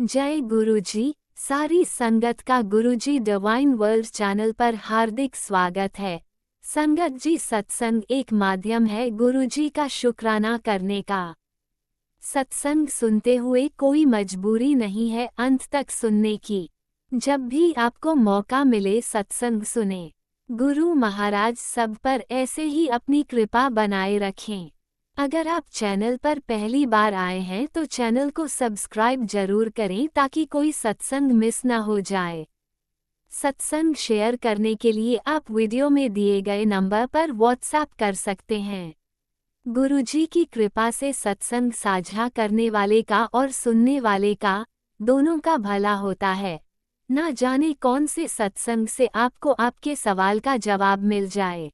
जय गुरुजी। सारी संगत का गुरुजी डिवाइन वर्ल्ड चैनल पर हार्दिक स्वागत है। संगत जी, सत्संग एक माध्यम है गुरुजी का शुक्राना करने का। सत्संग सुनते हुए कोई मजबूरी नहीं है अंत तक सुनने की। जब भी आपको मौका मिले सत्संग सुने। गुरु महाराज सब पर ऐसे ही अपनी कृपा बनाए रखें। अगर आप चैनल पर पहली बार आए हैं तो चैनल को सब्सक्राइब जरूर करें ताकि कोई सत्संग मिस न हो जाए। सत्संग शेयर करने के लिए आप वीडियो में दिए गए नंबर पर व्हाट्सएप कर सकते हैं। गुरुजी की कृपा से सत्संग साझा करने वाले का और सुनने वाले का दोनों का भला होता है। ना जाने कौन से सत्संग से आपको आपके सवाल का जवाब मिल जाए।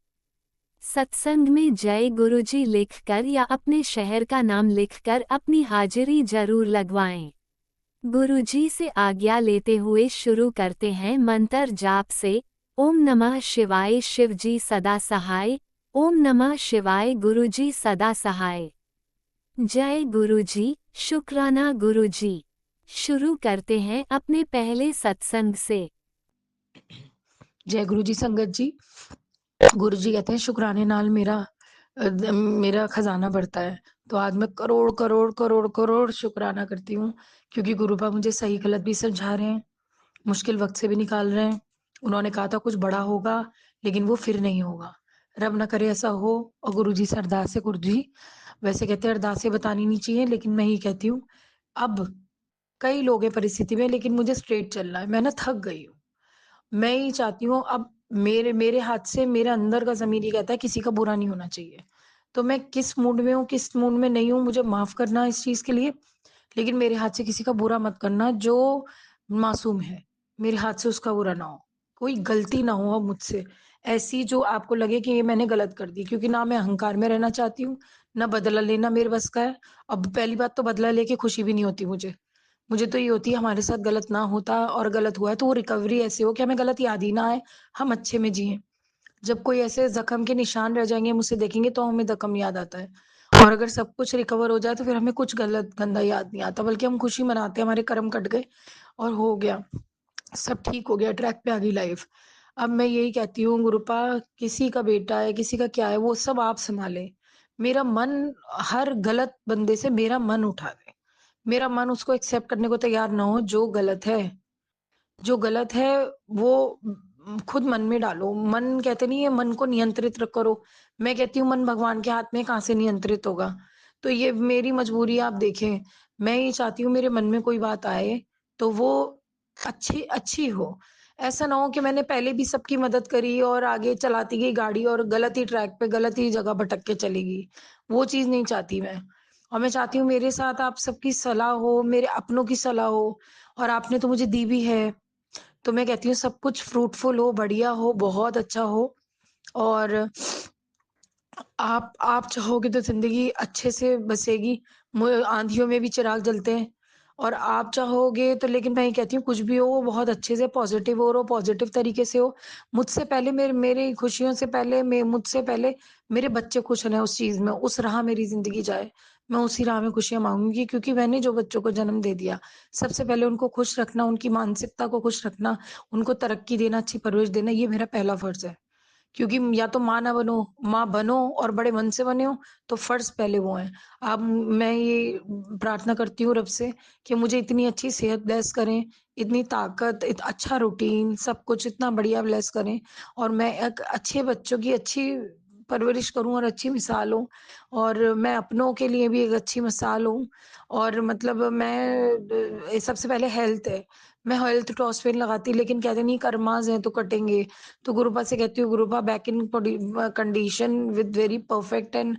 सत्संग में जय गुरुजी लिखकर या अपने शहर का नाम लिखकर अपनी हाजिरी जरूर लगवाएं। गुरुजी से आज्ञा लेते हुए शुरू करते हैं मंत्र जाप से। ओम नमः शिवाय शिवजी सदा सहाय। ओम नमः शिवाय गुरुजी सदा सहाय। जय गुरुजी, शुक्राना गुरुजी। शुरू करते हैं अपने पहले सत्संग से। जय गुरु जी। संगत जी, गुरु जी कहते हैं शुक्राने नाल मेरा खजाना बढ़ता है। तो आज मैं करोड़ करोड़ करोड़ करोड़ शुक्राना करती हूँ, क्योंकि गुरु बाबा मुझे सही गलत भी समझा रहे हैं, मुश्किल वक्त से भी निकाल रहे हैं। उन्होंने कहा था कुछ बड़ा होगा, लेकिन वो फिर नहीं होगा। रब ना करे ऐसा हो। और गुरु जी से अरदास है। गुरु जी वैसे कहते हैं अरदासें बतानी नहीं चाहिए, लेकिन मैं ही कहती हूँ। अब कई लोग हैं परिस्थिति में, लेकिन मुझे स्ट्रेट चलना है। मैं ना थक गई हूँ। मैं ये चाहती हूँ अब मेरे मेरे हाथ से, मेरे अंदर का ज़मीर ये कहता है किसी का बुरा नहीं होना चाहिए। तो मैं किस मूड में हूँ, किस मूड में नहीं हूँ, मुझे माफ़ करना इस चीज़ के लिए। लेकिन मेरे हाथ से किसी का बुरा मत करना, जो मासूम है, मेरे हाथ से उसका बुरा ना हो। कोई गलती ना हो अब मुझसे, ऐसी जो आपको लगे कि ये मैंने गलत कर दी। क्योंकि ना मैं अहंकार में रहना चाहती हूँ, ना बदला लेना मेरे बस का है। अब पहली बात तो बदला लेके खुशी भी नहीं होती मुझे। मुझे तो ये होती है हमारे साथ गलत ना होता, और गलत हुआ है तो वो रिकवरी ऐसे हो कि हमें गलत याद ही ना आए, हम अच्छे में जिएँ। जब कोई ऐसे ज़ख्म के निशान रह जाएँगे, हम उसे देखेंगे तो हमें ज़ख्म याद आता है। और अगर सब कुछ रिकवर हो जाए तो फिर हमें कुछ गलत गंदा याद नहीं आता, बल्कि हम खुशी मनाते हैं, हमारे कर्म कट गए और हो गया, सब ठीक हो गया, ट्रैक पे आ गई लाइफ़। अब मैं यही कहती हूँ गुरुपा, किसी का बेटा है, किसी का क्या है, वो सब आप सँभालें। मेरा मन, हर गलत बंदे से मेरा मन उठा दें। मेरा मन उसको एक्सेप्ट करने को तैयार ना हो, जो गलत है। जो गलत है वो खुद मन में डालो। मन कहते नहीं है मन को नियंत्रित करो। मैं कहती हूँ मन भगवान के हाथ में, कहाँ से नियंत्रित होगा। तो ये मेरी मजबूरी है, आप देखें। मैं ये चाहती हूँ मेरे मन में कोई बात आए तो वो अच्छी अच्छी हो। ऐसा ना हो कि मैंने पहले भी सबकी मदद करी और आगे चलाती गई गाड़ी और गलत ही ट्रैक पे, गलत ही जगह भटक के चली गई। वो चीज़ नहीं चाहती मैं। और मैं चाहती हूँ मेरे साथ आप सबकी सलाह हो, मेरे अपनों की सलाह हो, और आपने तो मुझे दी भी है। तो मैं कहती हूँ सब कुछ फ्रूटफुल हो, बढ़िया हो, बहुत अच्छा हो। और आप चाहोगे तो ज़िंदगी अच्छे से बसेगी। आँधियों में भी चिराग जलते हैं, और आप चाहोगे तो, लेकिन मैं ये कहती हूँ कुछ भी हो वो बहुत अच्छे से पॉज़िटिव हो, और वो पॉज़िटिव तरीके से हो। मुझसे पहले मेरी खुशियों से पहले, मुझसे पहले मेरे बच्चे खुश रहें उस चीज़ में, उस राह मेरी ज़िंदगी जाए। मैं उसी राह में खुशियाँ माँगूँगी, क्योंकि मैंने जो बच्चों को जन्म दे दिया, सबसे पहले उनको खुश रखना, उनकी मानसिकता को खुश रखना, उनको तरक्की देना, अच्छी परवरिश देना, ये मेरा पहला फ़र्ज़ है। क्योंकि या तो माँ ना बनो, माँ बनो और बड़े मन से बने हो, तो फ़र्ज़ पहले वो हैं। अब मैं ये प्रार्थना करती हूँ रब से कि मुझे इतनी अच्छी सेहत ब्लेस करें, इतनी ताकत, अच्छा रूटीन, सब कुछ इतना बढ़िया ब्लेस करें, और मैं एक अच्छे बच्चों की अच्छी परवरिश करूँ और अच्छी मिसाल हूँ, और मैं अपनों के लिए भी एक अच्छी मिसाल हूँ। और मतलब सबसे पहले हेल्थ है। मैं हेल्थ टॉसफेन लगाती, लेकिन कहते नहीं कर्माज़ हैं तो कटेंगे। तो गुरुपा से कहती हूँ Gurupa, back in condition with very perfect and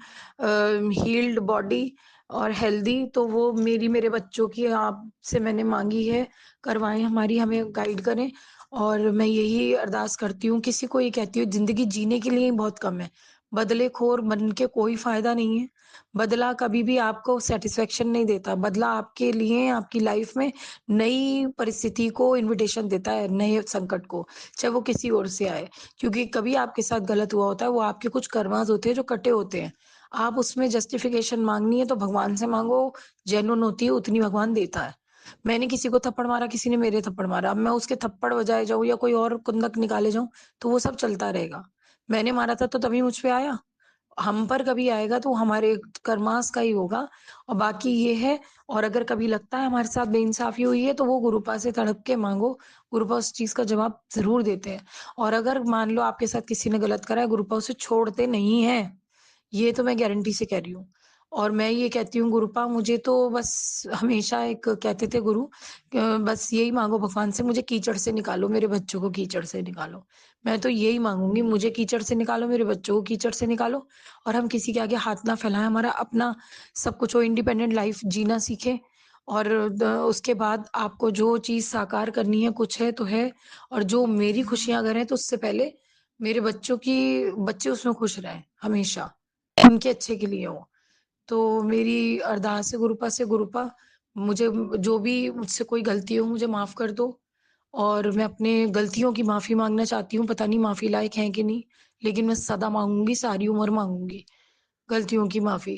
healed body और हेल्दी। तो वो मेरे बच्चों की आपसे मैंने मांगी है, करवाएं हमारी, हमें गाइड करें। और मैं यही अरदास करती हूँ, किसी को ये कहती हूँ जिंदगी जीने के लिए ही बहुत कम है। बदलेखोर बन के कोई फायदा नहीं है। बदला कभी भी आपको सेटिस्फेक्शन नहीं देता। बदला आपके लिए, आपकी लाइफ में नई परिस्थिति को इनविटेशन देता है, नए संकट को, चाहे वो किसी ओर से आए। क्योंकि कभी आपके साथ गलत हुआ होता है, वो आपके कुछ कर्मास होते हैं जो कटे होते हैं। आप उसमें जस्टिफिकेशन माँगनी है तो भगवान से माँगो, जेन्युइन होती है उतनी भगवान देता है। मैंने किसी को थप्पड़ मारा, किसी ने मेरे थप्पड़ मारा। अब मैं उसके थप्पड़ बजाए जाऊँ या कोई और कुंदक निकाले जाऊँ, तो वो सब चलता रहेगा। मैंने मारा था तो तभी मुझ पे आया। हम पर कभी आएगा तो हमारे कर्मास का ही होगा और बाकी ये है। और अगर कभी लगता है हमारे साथ बेइंसाफ़ी हुई है तो वो गुरुपा से तड़प के माँगो, गुरुपा उस चीज़ का जवाब ज़रूर देते हैं। और अगर मान लो आपके साथ किसी ने गलत करा है, गुरुपा उसे छोड़ते नहीं हैं। ये तो मैं गारंटी से कह रही हूँ। और मैं ये कहती हूँ गुरुपा मुझे तो बस हमेशा एक कहते थे गुरु बस यही माँगो भगवान से मुझे कीचड़ से निकालो, मेरे बच्चों को कीचड़ से निकालो। मैं तो यही माँगूँगी मुझे कीचड़ से निकालो, मेरे बच्चों को कीचड़ से निकालो और हम किसी के आगे हाथ ना फैलाएँ, हमारा अपना सब कुछ हो इंडिपेंडेंट लाइफ़ जीना सीखें और उसके बाद आपको जो चीज़ साकार करनी है, कुछ है तो है और जो मेरी खुशियाँ अगर हैं तो उससे पहले मेरे बच्चे उसमें खुश रहें हमेशा, उनके अच्छे के लिए हो। तो मेरी अरदास है गुरुपा से गुरुपा मुझे जो भी मुझसे कोई गलती हो मुझे माफ़ कर दो और मैं अपने गलतियों की माफ़ी माँगना चाहती हूँ, पता नहीं माफ़ी लायक हैं कि नहीं, लेकिन मैं सदा माँगूँगी, सारी उम्र माँगूँगी गलतियों की माफ़ी।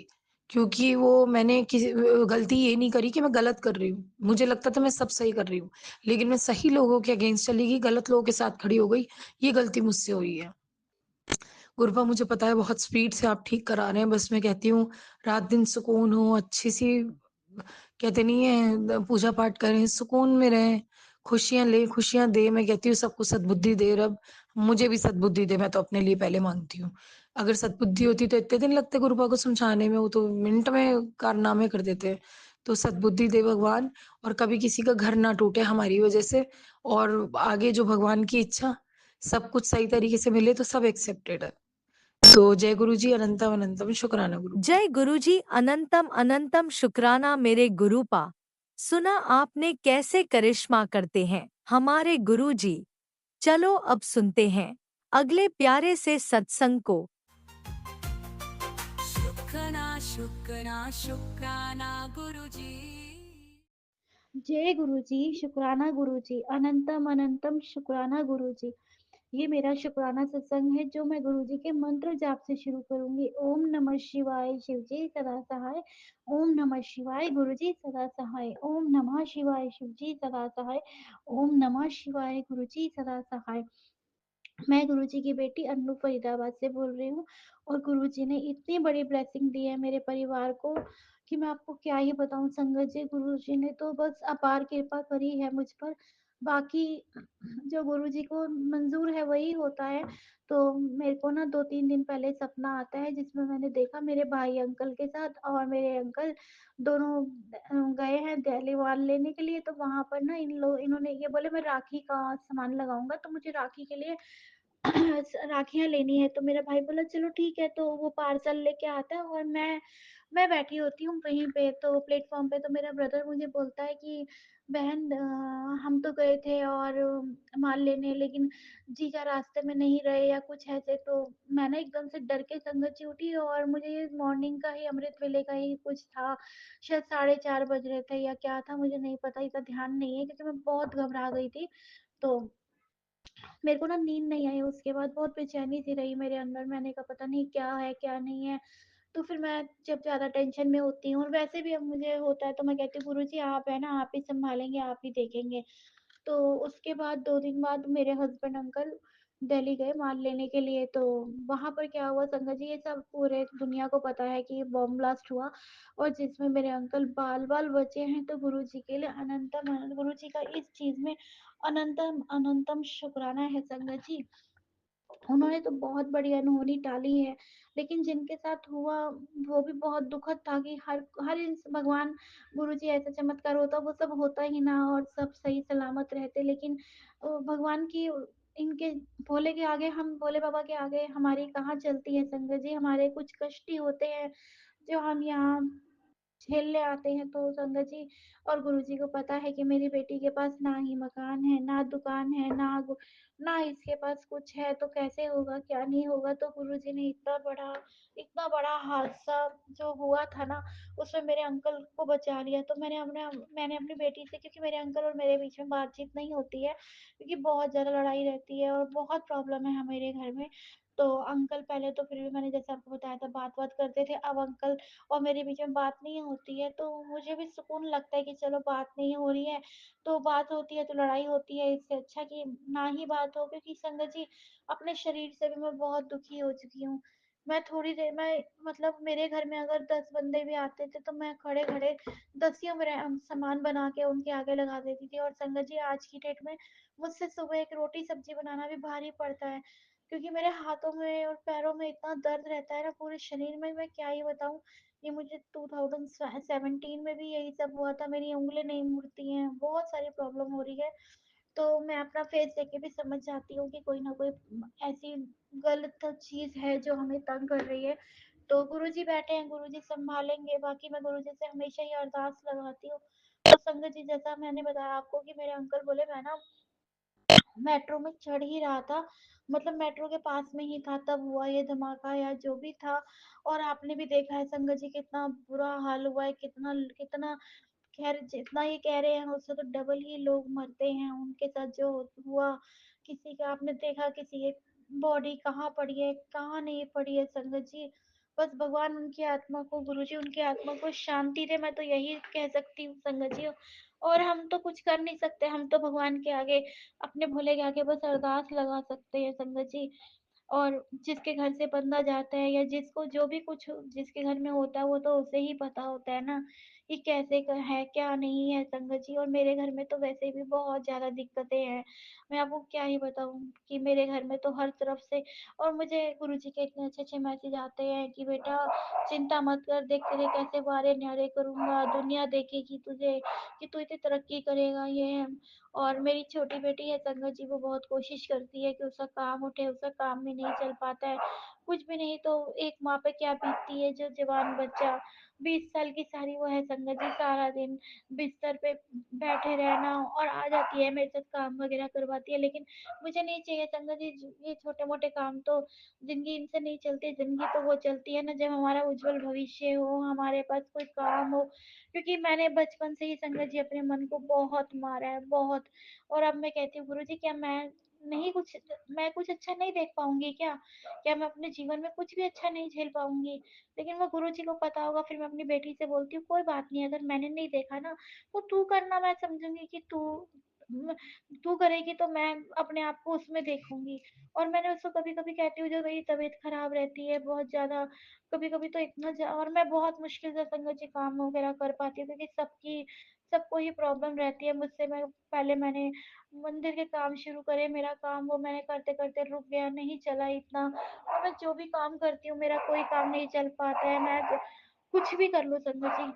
क्योंकि वो मैंने गलती ये नहीं करी कि मैं गलत कर रही हूँ, मुझे लगता था मैं सब सही कर रही हूँ, लेकिन मैं सही लोगों के अगेंस्ट चली गई, गलत लोगों के साथ खड़ी हो गई, ये गलती मुझसे हुई है। गुरुपा मुझे पता है बहुत स्पीड से आप ठीक करा रहे हैं, बस मैं कहती हूँ रात-दिन सुकून हो, अच्छी-सी कहते नहीं है पूजा-पाठ करें, सुकून में रहें, खुशियाँ लें, खुशियाँ दें। मैं कहती हूँ सबको सद्बुद्धि दे रब, मुझे भी सद्बुद्धि दे, मैं तो अपने लिए पहले माँगती हूँ। अगर सद्बुद्धि होती तो इतने दिन लगते गुरुपा को समझाने में, वो तो मिनट में कारनामे कर देते हैं। तो सद्बुद्धि दे भगवान और कभी किसी का घर ना टूटे हमारी वज़ह से और आगे जो भगवान की इच्छा, सब कुछ सही तरीके से मिले तो सब एक्सेप्टेड है। तो जय गुरु जी, अनंतम अनंतम शुक्राना गुरुपा। जय गुरुजी अनंतम अनंतम शुक्राना मेरे गुरुपा। सुना आपने कैसे करिश्मा करते हैं हमारे गुरुजी। चलो अब सुनते हैं अगले प्यारे से सत्संग को। शुक्राना शुक्राना शुक्राना गुरुजी। जय गुरुजी, शुक्राना गुरुजी, अनंतम अनंतम शुक्राना गुरुजी। ये मेरा शुक्राना सत्संग है जो मैं गुरुजी के मंत्र जाप से शुरू करूंगी। ओम नमः शिवाय शिवजी सदा सहाय। ओम नमः शिवाय गुरुजी सदा सहाय। ओम नमः शिवाय शिवजी सदा सहाय। ओम नमः शिवाय गुरुजी सदा सहाय। मैं गुरुजी की बेटी अन्नू फरीदाबाद से बोल रही हूँ और गुरुजी ने इतनी बड़ी ब्लेसिंग दी है मेरे परिवार को कि मैं आपको क्या ही बताऊं संगत जी। गुरुजी ने तो बस अपार कृपा करी है मुझ पर। बाकी जो गुरुजी को मंजूर है वही होता है। तो मेरे को ना 2-3 दिन पहले सपना आता है जिसमें मैंने देखा मेरे भाई अंकल के साथ और मेरे अंकल दोनों गए हैं दिल्ली माल लेने के लिए। तो वहां पर ना इन्होंने ये बोले मैं राखी का सामान लगाऊंगा तो मुझे राखी के लिए राखियाँ लेनी है। तो मेरा भाई बोला चलो ठीक है, तो वो पार्सल लेके आता है और मैं बैठी होती हूँ वहीं पे तो प्लेटफॉर्म पे। तो मेरा ब्रदर मुझे बोलता है कि बहन हम तो गए थे और माल लेने, लेकिन जीजा रास्ते में नहीं रहे या कुछ ऐसे। तो मैं ना एकदम से डर के संगत जी उठी और मुझे ये मॉर्निंग का ही अमृत वेले का ही कुछ था, शायद 4:30 बज रहे थे या क्या था मुझे नहीं पता, इतना ध्यान नहीं है क्योंकि मैं बहुत घबरा गई थी। तो मेरे को ना नींद नहीं आई, उसके बाद बहुत बेचैनी सी रही मेरे अंदर। मैंने कहा पता नहीं क्या है क्या नहीं है। तो फिर मैं जब ज़्यादा टेंशन में होती हूँ और वैसे भी अब मुझे होता है तो मैं कहती हूँ गुरुजी आप है ना, आप ही सँभालेंगे, आप ही देखेंगे। तो उसके बाद 2 दिन बाद मेरे हस्बैंड अंकल दिल्ली गए माल लेने के लिए। तो वहाँ पर क्या हुआ संगत जी, ये सब पूरे दुनिया को पता है कि बॉम्ब ब्लास्ट हुआ और जिसमें मेरे अंकल बाल-बाल बचे हैं। तो गुरुजी के लिए अनंतम अनंत गुरुजी का इस चीज़ में अनंतम अनंतम शुक्राना है संगत जी। उन्होंने तो बहुत बड़ी अनहोनी टाली है, लेकिन जिनके साथ हुआ वो भी बहुत दुखद था कि हर हर भगवान गुरुजी ऐसा चमत्कार होता वो सब होता ही ना और सब सही सलामत रहते। लेकिन भगवान की इनके भोले के आगे, हम भोले बाबा के आगे हमारी कहाँ चलती है संगत जी। हमारे कुछ कष्ट ही होते हैं जो हम यहाँ झेलने आते हैं। तो संगत जी और गुरुजी को पता है कि मेरी बेटी के पास ना ही मकान है, ना दुकान है, ना इसके पास कुछ है, तो कैसे होगा, क्या नहीं होगा। तो गुरुजी ने इतना बड़ा हादसा जो हुआ था ना, उसमें मेरे अंकल को बचा लिया। तो मैंने अपनी बेटी से, क्योंकि मेरे अंकल और मेरे बीच में बातचीत नहीं होती है, क्योंकि बहुत ज़्यादा लड़ाई रहती है और बहुत प्रॉब्लम है मेरे घर में। तो अंकल पहले तो फिर भी मैंने जैसे आपको बताया था बात-वात करते थे, अब अंकल और मेरे बीच में बात नहीं होती है, तो मुझे भी सुकून लगता है कि चलो बात नहीं हो रही है, तो बात होती है तो लड़ाई होती है, इससे अच्छा कि ना ही बात हो, क्योंकि संगत जी अपने शरीर से भी मैं बहुत दुखी हो चुकी हूँ। मैं थोड़ी देर मैं मतलब मेरे घर में अगर 10 बंदे भी आते थे तो मैं खड़े-खड़े दसियों में सामान बना के उनके आगे लगा देती थी, और संगत जी आज की डेट में मुझसे सुबह एक रोटी सब्जी बनाना भी भारी पड़ता है, क्योंकि मेरे हाथों में और पैरों में इतना दर्द रहता है ना, पूरे शरीर में मैं क्या ही बताऊँ। ये मुझे 2017 में भी यही सब हुआ था, मेरी उँगलियाँ नहीं मुड़ती हैं, बहुत सारी प्रॉब्लम हो रही है। तो मैं अपना फेस देख के भी समझ जाती हूँ कि कोई ना कोई ऐसी गलत चीज़ है जो हमें तंग कर रही है। तो गुरुजी बैठे हैं, गुरुजी सँभालेंगे, बाकी मैं गुरुजी से हमेशा ही अरदास लगाती हूँ। तो संगत जी, जैसा मैंने बताया आपको कि मेरे अंकल बोले मैं ना मेट्रो में चढ़ ही रहा था, मतलब मेट्रो के पास में ही था तब हुआ ये धमाका या जो भी था। और आपने भी देखा है संगत जी कितना बुरा हाल हुआ है, कितना कितना खैर जितना ये कह रहे हैं उससे तो डबल ही लोग मरते हैं उनके साथ जो हुआ। किसी का आपने देखा, किसी की बॉडी कहाँ पड़ी है, कहाँ नहीं पड़ी है संगत जी। बस भगवान उनकी आत्मा को, गुरुजी उनकी आत्मा को शांति दे, मैं तो यही कह सकती हूँ संगत जी। और हम तो कुछ कर नहीं सकते, हम तो भगवान के आगे, अपने भोले के आगे बस अरदास लगा सकते हैं संगत जी। और जिसके घर से बंदा जाता है या जिसको जो भी कुछ जिसके घर में होता है वो तो उसे ही पता होता है ना कि कैसे है क्या नहीं है संगत जी। और मेरे घर में तो वैसे भी बहुत ज्यादा दिक्कतें हैं, मैं आपको क्या ही बताऊं कि मेरे घर में तो हर तरफ से। और मुझे गुरुजी के इतने अच्छे अच्छे मैसेज आते हैं कि बेटा चिंता मत कर, देख तेरे कैसे बारे न्यारे करूंगा, दुनिया देखेगी तुझे कि तू इतनी तरक्की करेगा, ये है। और मेरी छोटी बेटी है संगत जी, वो बहुत कोशिश करती है कि उसका काम उठे, उसका काम भी नहीं चल पाता है, कुछ भी नहीं। तो एक माँ पे क्या बीतती है, जो जवान बच्चा 20 साल की सारी वो है संगत जी, सारा दिन बिस्तर पे बैठे रहना, और आ जाती है मेरे साथ काम वगैरह करवाती है। लेकिन मुझे नहीं चाहिए संगत जी ये छोटे मोटे काम, तो जिंदगी इनसे नहीं चलती, जिंदगी तो वो चलती है ना जब हमारा उज्जवल भविष्य हो, हमारे पास कोई काम हो। क्योंकि मैंने बचपन से ही संगत जी अपने मन को बहुत मारा है, बहुत। और अब मैं कहती हूँ गुरुजी, क्या मैं कुछ अच्छा नहीं देख पाऊंगी क्या मैं अपने जीवन में कुछ भी अच्छा नहीं झेल पाऊंगी? लेकिन वो गुरुजी को पता होगा। फिर मैं अपनी बेटी से बोलती हूँ कोई बात नहीं, अगर मैंने नहीं देखा ना तो तू करना, मैं समझूंगी कि म- तू करेगी तो मैं अपने आप को उसमें देखूंगी। और मैंने उसको कभी कभी कहती हूँ जो मेरी तबीयत खराब रहती है बहुत ज्यादा, कभी कभी तो और मैं बहुत मुश्किल से संगत जी काम वगैरह कर पाती हूँ, क्योंकि सबको ही प्रॉब्लम रहती है मुझसे। मैंने मंदिर के काम शुरू करे, मेरा काम वो मैंने करते करते रुक गया, नहीं चला इतना। और मैं जो भी काम करती हूँ मेरा कोई काम नहीं चल पाता है, मैं कुछ भी कर लूँ संगत जी।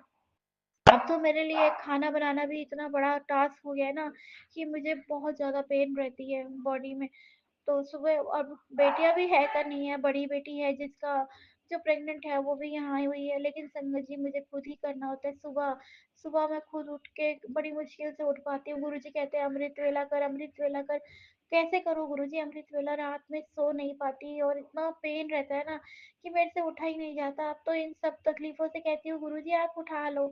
अब तो मेरे लिए खाना बनाना भी इतना बड़ा टास्क हो गया है ना कि मुझे बहुत ज्यादा पेन रहती है बॉडी में। तो सुबह अब बेटियां भी है का नहीं है, बड़ी बेटी है जिसका जो प्रेग्नेंट है वो भी यहाँ आई हुई है, लेकिन संगत जी मुझे खुद ही करना होता है। सुबह सुबह मैं खुद उठ के बड़ी मुश्किल से उठ पाती हूँ। गुरुजी कहते हैं अमृत वेला कर, अमृत वेला कर। कैसे करूँ गुरुजी अमृत वेला? रात में सो नहीं पाती और इतना पेन रहता है ना कि मेरे से उठा ही नहीं जाता। अब तो इन सब तकलीफों से कहती हूँ गुरुजी आप उठा लो,